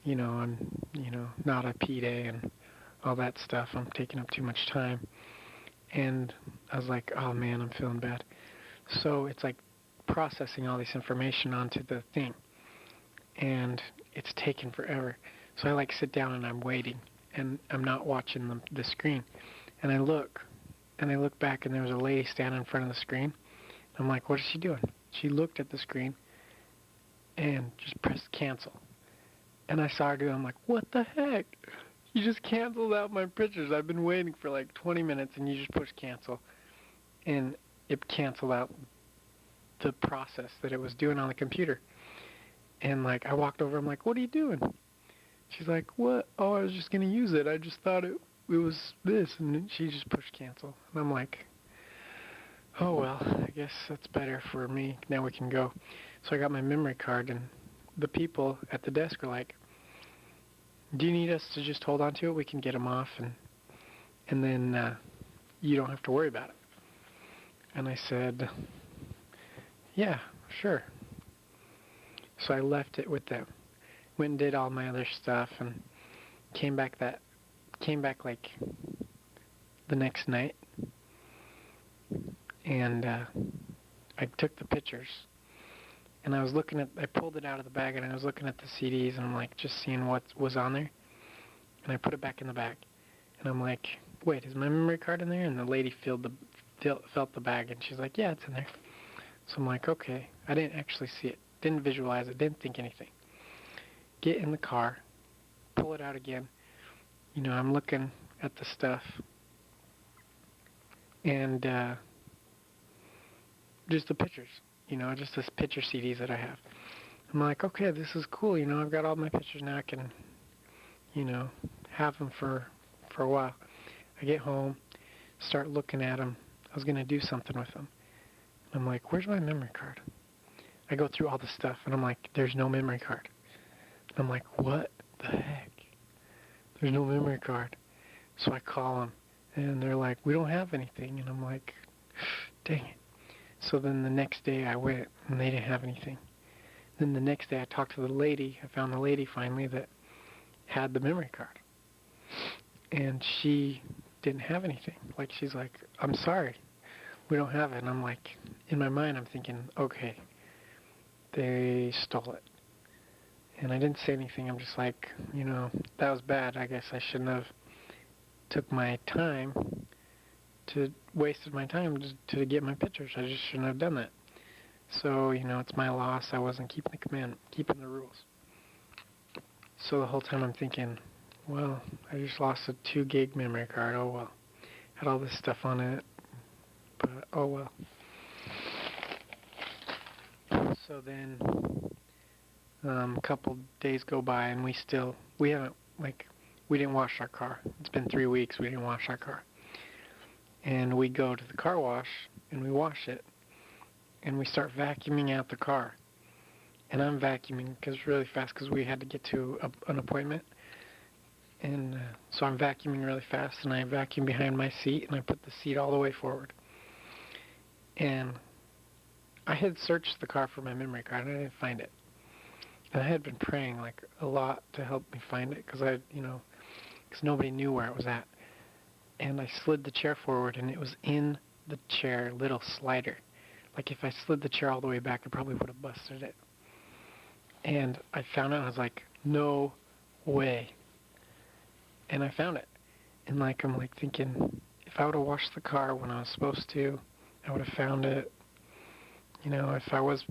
S12: I'm, not a P-Day and all that stuff. I'm taking up too much time. And I was like, oh man, I'm feeling bad. So it's like processing all this information onto the thing. And it's taken forever. So I like sit down and I'm waiting. And I'm not watching the screen. And I look back, and there was a lady standing in front of the screen. I'm like, what is she doing? She looked at the screen and just pressed cancel. And I saw her do it. I'm like, what the heck? You just canceled out my pictures. I've been waiting for like 20 minutes, and you just pushed cancel. And it canceled out the process that it was doing on the computer. And like, I walked over. I'm like, what are you doing? She's like, what? Oh, I was just going to use it. I just thought it was this. And then she just pushed cancel. And I'm like, oh, well, I guess that's better for me. Now we can go. So I got my memory card, and the people at the desk were like, do you need us to just hold on to it? We can get them off, and then you don't have to worry about it. And I said, yeah, sure. So I left it with them. Went and did all my other stuff and came back like the next night. And I took the pictures. And I pulled it out of the bag and I was looking at the CDs and I'm like just seeing what was on there. And I put it back in the bag. And I'm like, wait, is my memory card in there? And the lady felt the bag and she's like, yeah, it's in there. So I'm like, okay. I didn't actually see it. Didn't visualize it. Didn't think anything. Get in the car. Pull it out again. You know, I'm looking at the stuff. And just the pictures. You know, just this picture CDs that I have. I'm like, okay, this is cool. You know, I've got all my pictures now. I can, you know, have them for a while. I get home, start looking at them. I was going to do something with them. I'm like, where's my memory card? I go through all the stuff, and I'm like, there's no memory card. I'm like, what the heck? There's no memory card. So I call them, and they're like, we don't have anything. And I'm like, dang it. So then the next day I went, and they didn't have anything. Then the next day I talked to the lady. I found the lady finally that had the memory card. And she didn't have anything. Like, she's like, I'm sorry, we don't have it. And I'm like, in my mind I'm thinking, okay, they stole it. And I didn't say anything. I'm just like, you know, that was bad. I guess I shouldn't have took my time wasted my time to get my pictures. I just shouldn't have done that. So, you know, it's my loss. I wasn't keeping the rules. So the whole time I'm thinking, well, I just lost a 2 gig memory card. Oh well. Had all this stuff on it, but oh well. So then a couple days go by and we didn't wash our car. It's been 3 weeks we didn't wash our car. And we go to the car wash and we wash it and we start vacuuming out the car. And I'm vacuuming really fast because we had to get to an appointment. And so I'm vacuuming really fast and I vacuum behind my seat and I put the seat all the way forward. And I had searched the car for my memory card and I didn't find it. And I had been praying like a lot to help me find it because nobody knew where it was at. And I slid the chair forward and it was in the chair, little slider. Like if I slid the chair all the way back, I probably would have busted it. And I found it and I was like, no way. And I found it. And I'm thinking, if I would have washed the car when I was supposed to, I would have found it. You know, if I was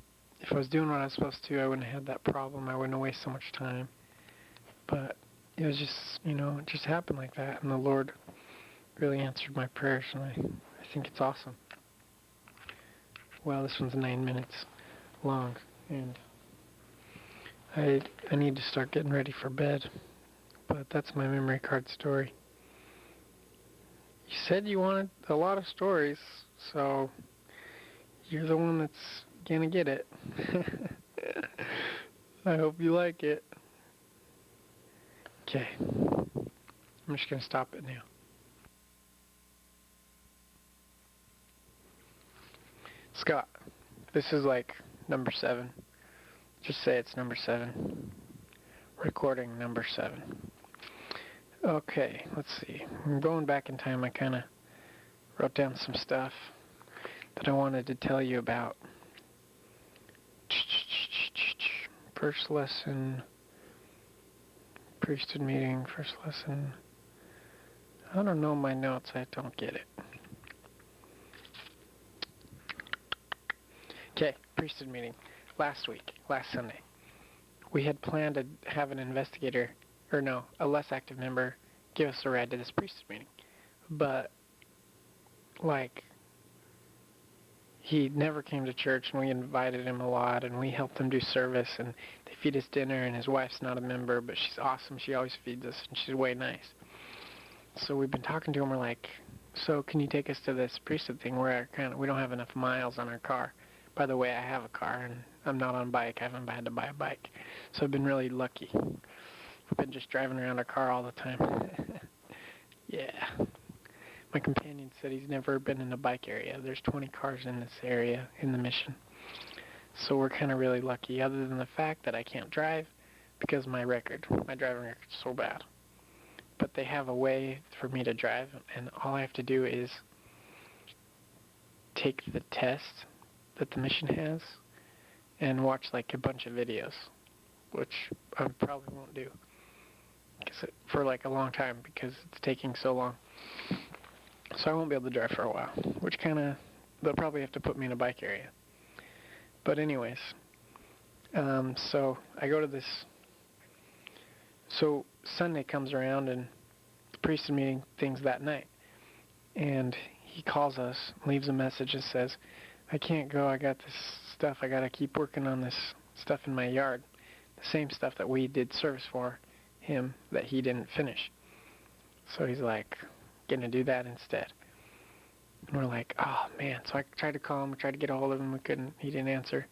S12: doing what I was supposed to, I wouldn't have had that problem. I wouldn't have wasted so much time. But it was just, you know, it just happened like that. And the Lord really answered my prayers, and I think it's awesome. Well, this one's 9 minutes long, and I need to start getting ready for bed. But that's my memory card story. You said you wanted a lot of stories, so you're the one that's gonna get it. I hope you like it. Okay, I'm just gonna stop it now. Scott, this is like number 7. Just say it's number 7. Recording number 7. Okay, let's see. I'm going back in time. I kind of wrote down some stuff that I wanted to tell you about. First lesson, priesthood meeting, first lesson. I don't know my notes. I don't get it. Okay, priesthood meeting. Last Sunday. We had planned to have an investigator, a less active member, give us a ride to this priesthood meeting. But, he never came to church, and we invited him a lot, and we helped him do service, and they feed us dinner, and his wife's not a member, but she's awesome. She always feeds us, and she's way nice. So we've been talking to him. We're like, so can you take us to this priesthood thing? We don't have enough miles on our car, by the way, I have a car and I'm not on bike. I haven't had to buy a bike. So I've been really lucky. I've been just driving around our car all the time. Yeah. My companion said he's never been in a bike area. There's 20 cars in this area in the mission. So we're kind of really lucky, other than the fact that I can't drive because my driving record's so bad. But they have a way for me to drive, and all I have to do is take the test that the mission has and watch like a bunch of videos, which I probably won't do for like a long time because it's taking so long. So I won't be able to drive for a while, which they'll probably have to put me in a bike area. But anyways, so I go to this, so Sunday comes around and the priest is meeting things that night. And he calls us, leaves a message and says, I can't go, I got this stuff, I gotta keep working on this stuff in my yard. The same stuff that we did service for him that he didn't finish. So he's like, gonna do that instead. And we're like, oh man. So I tried to call him, we tried to get a hold of him, we couldn't, he didn't answer.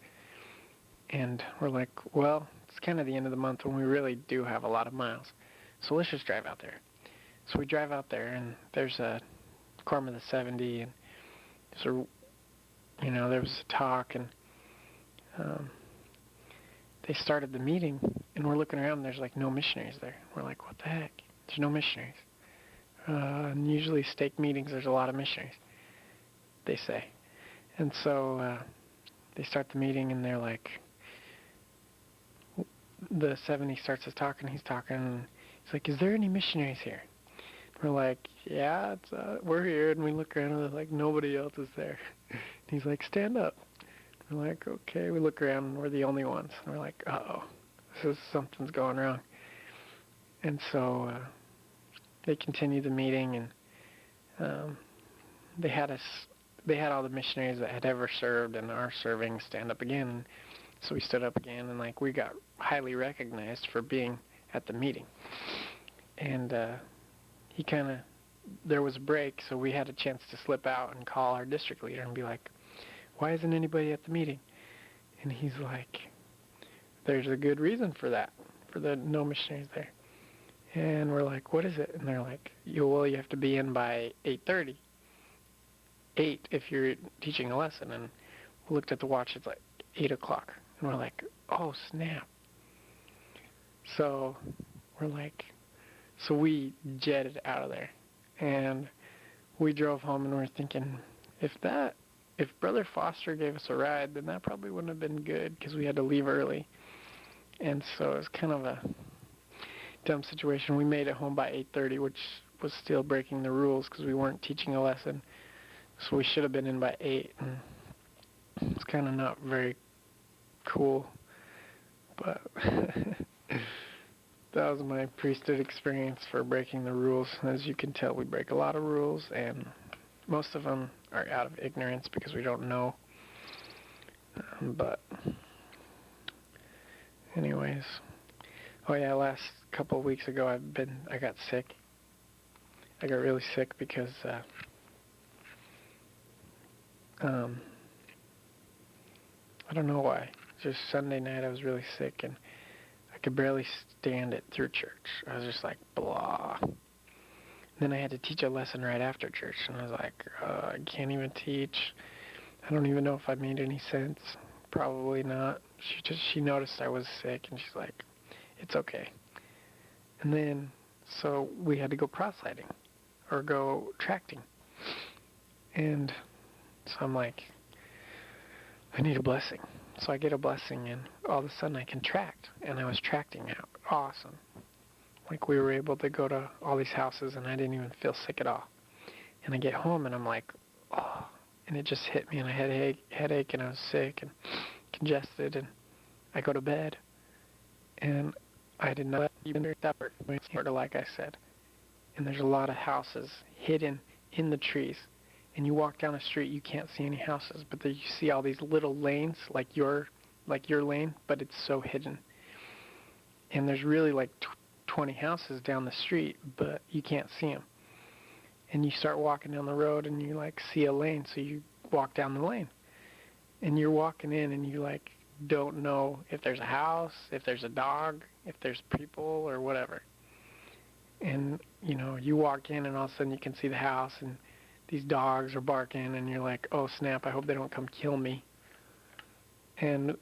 S12: And we're like, well, it's kind of the end of the month when we really do have a lot of miles. So let's just drive out there. So we drive out there and there's a quorum of the 70 and so, there was a talk and they started the meeting and we're looking around and there's like no missionaries there. We're like, what the heck? There's no missionaries. And usually stake meetings, there's a lot of missionaries, they say. And so they start the meeting and they're like, the 70 starts to talk and he's talking and he's like, is there any missionaries here? We're like, yeah, we're here. And we look around and there's like nobody else is there. And he's like, stand up. We're like, okay. We look around and we're the only ones. And we're like, uh-oh, something's going wrong. And so they continued the meeting and they had all the missionaries that had ever served and are serving stand up again. So we stood up again and like we got highly recognized for being at the meeting. And there was a break, so we had a chance to slip out and call our district leader and be like, why isn't anybody at the meeting? And he's like, there's a good reason for that, for the no missionaries there. And we're like, what is it? And they're like, you have to be in by 8:30. 8 if you're teaching a lesson. And we looked at the watch, it's like 8 o'clock. And we're like, oh, snap. So we're like, so we jetted out of there. And we drove home and we're thinking, if Brother Foster gave us a ride, then that probably wouldn't have been good because we had to leave early. And so it was kind of a dumb situation. We made it home by 8:30, which was still breaking the rules because we weren't teaching a lesson. So we should have been in by 8. And it's kind of not very cool. But that was my priesthood experience for breaking the rules. As you can tell, we break a lot of rules, and most of them are out of ignorance because we don't know. But anyways, oh yeah, last couple of weeks ago I got sick. I got really sick because I don't know why. Just Sunday night I was really sick and I could barely stand it through church. I was just like, blah. Then I had to teach a lesson right after church, and I was like, I can't even teach. I don't even know if I made any sense. Probably not. She noticed I was sick, and she's like, it's okay. And then, so we had to go proselyting, or go tracting. And so I'm like, I need a blessing. So I get a blessing, and all of a sudden I can tract, and I was tracting out. Awesome. Like, we were able to go to all these houses, and I didn't even feel sick at all. And I get home, and I'm like, oh, and it just hit me, and I had a headache, and I was sick, and congested, and I go to bed, and I did not even effort, like I said. And there's a lot of houses hidden in the trees. And you walk down the street, you can't see any houses, but then you see all these little lanes, like your lane, but it's so hidden. And there's really like 20 houses down the street, but you can't see them. And you start walking down the road, and you like see a lane, so you walk down the lane. and you're walking in and you like don't know if there's a house, if there's a dog, if there's people or whatever. And you know, you walk in and all of a sudden you can see the house and these dogs are barking and you're like, oh snap, I hope they don't come kill me. And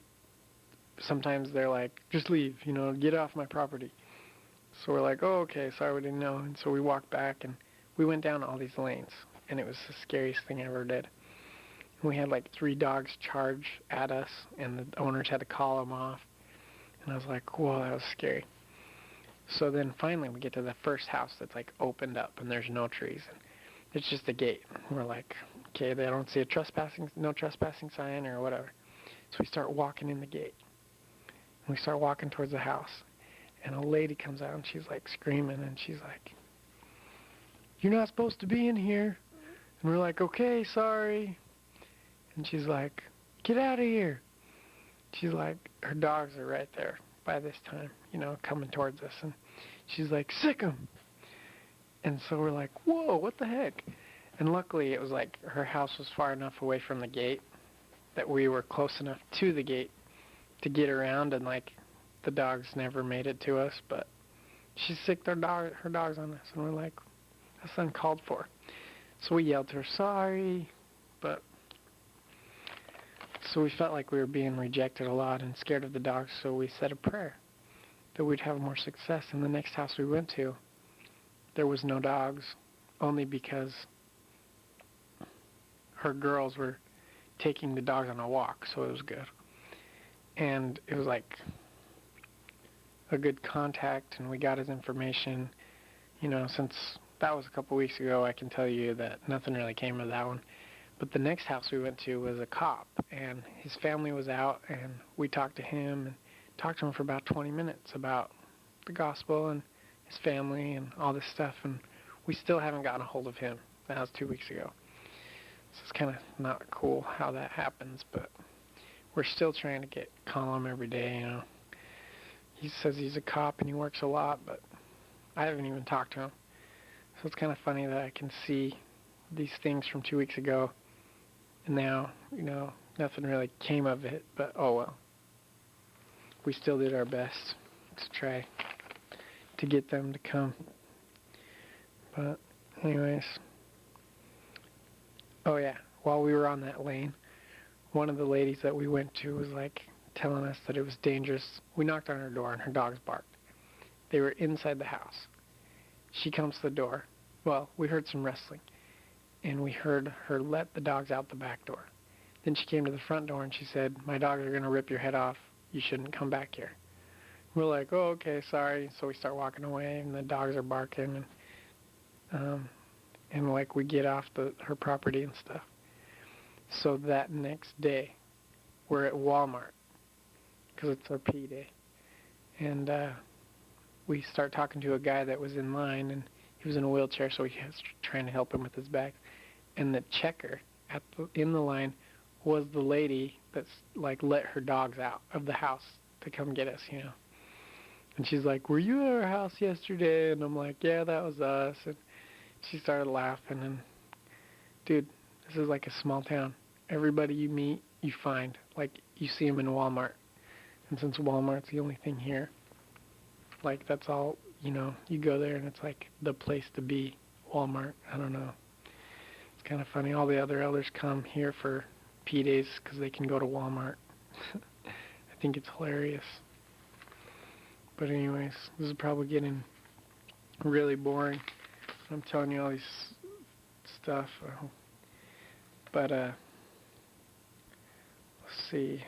S12: sometimes they're like, just leave, you know, get off my property. So we're like, oh, okay, sorry, we didn't know. And so we walked back and we went down all these lanes, and it was the scariest thing I ever did. And we had like 3 dogs charge at us, and the owners had to call them off. And I was like, whoa, that was scary. So then finally we get to the first house that's like opened up, and there's no trees. And it's just a gate. And we're like, okay, they don't see a no trespassing sign or whatever. So we start walking in the gate. And we start walking towards the house. And a lady comes out and she's like screaming and she's like, you're not supposed to be in here. And we're like, okay, sorry. And she's like, get out of here. She's like, her dogs are right there by this time, you know, coming towards us. And she's like, sick 'em. And so we're like, whoa, what the heck? And luckily it was like her house was far enough away from the gate that we were close enough to the gate to get around, and like the dogs never made it to us, but she sicked her dogs on us, and we're like, that's uncalled for. So we yelled to her, sorry, but so we felt like we were being rejected a lot and scared of the dogs, so we said a prayer that we'd have more success. In the next house we went to, there was no dogs, only because her girls were taking the dogs on a walk, so it was good. And it was like a good contact, and we got his information. You know, since that was a couple weeks ago, I can tell you that nothing really came of that one. But the next house we went to was a cop, and his family was out, and we talked to him and talked to him for about 20 minutes about the gospel and his family and all this stuff, and we still haven't gotten a hold of him. That was 2 weeks ago. So it's kind of not cool how that happens, but we're still trying to call him every day, you know. He says he's a cop and he works a lot, but I haven't even talked to him. So it's kind of funny that I can see these things from 2 weeks ago, and now, you know, nothing really came of it, but oh well. We still did our best to try to get them to come. But anyways, oh yeah, while we were on that lane, one of the ladies that we went to was like telling us that it was dangerous. We knocked on her door and her dogs barked. They were inside the house. She comes to the door. Well, we heard some wrestling, and we heard her let the dogs out the back door. Then she came to the front door and she said, my dogs are going to rip your head off. You shouldn't come back here. We're like, oh, okay, sorry. So we start walking away, and the dogs are barking, and like we get off her property and stuff. So that next day, we're at Walmart, because it's our P day, and we start talking to a guy that was in line, and he was in a wheelchair, so we was trying to help him with his bag. And the checker in the line was the lady that's like let her dogs out of the house to come get us, you know. And she's like, were you at our house yesterday? And I'm like, yeah, that was us. And she started laughing, and dude, this is like a small town. Everybody you meet, you find. Like, you see them in Walmart. And since Walmart's the only thing here, like, that's all, you know, you go there and it's like the place to be, Walmart. I don't know. It's kind of funny. All the other elders come here for P days because they can go to Walmart. I think it's hilarious. But anyways, this is probably getting really boring. I'm telling you all these stuff. But, let's see.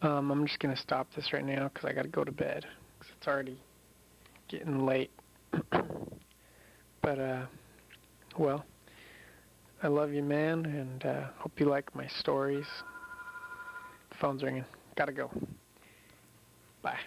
S12: I'm just going to stop this right now because I got to go to bed because it's already getting late. But, well, I love you, man, and hope you like my stories. Phone's ringing. Gotta go. Bye.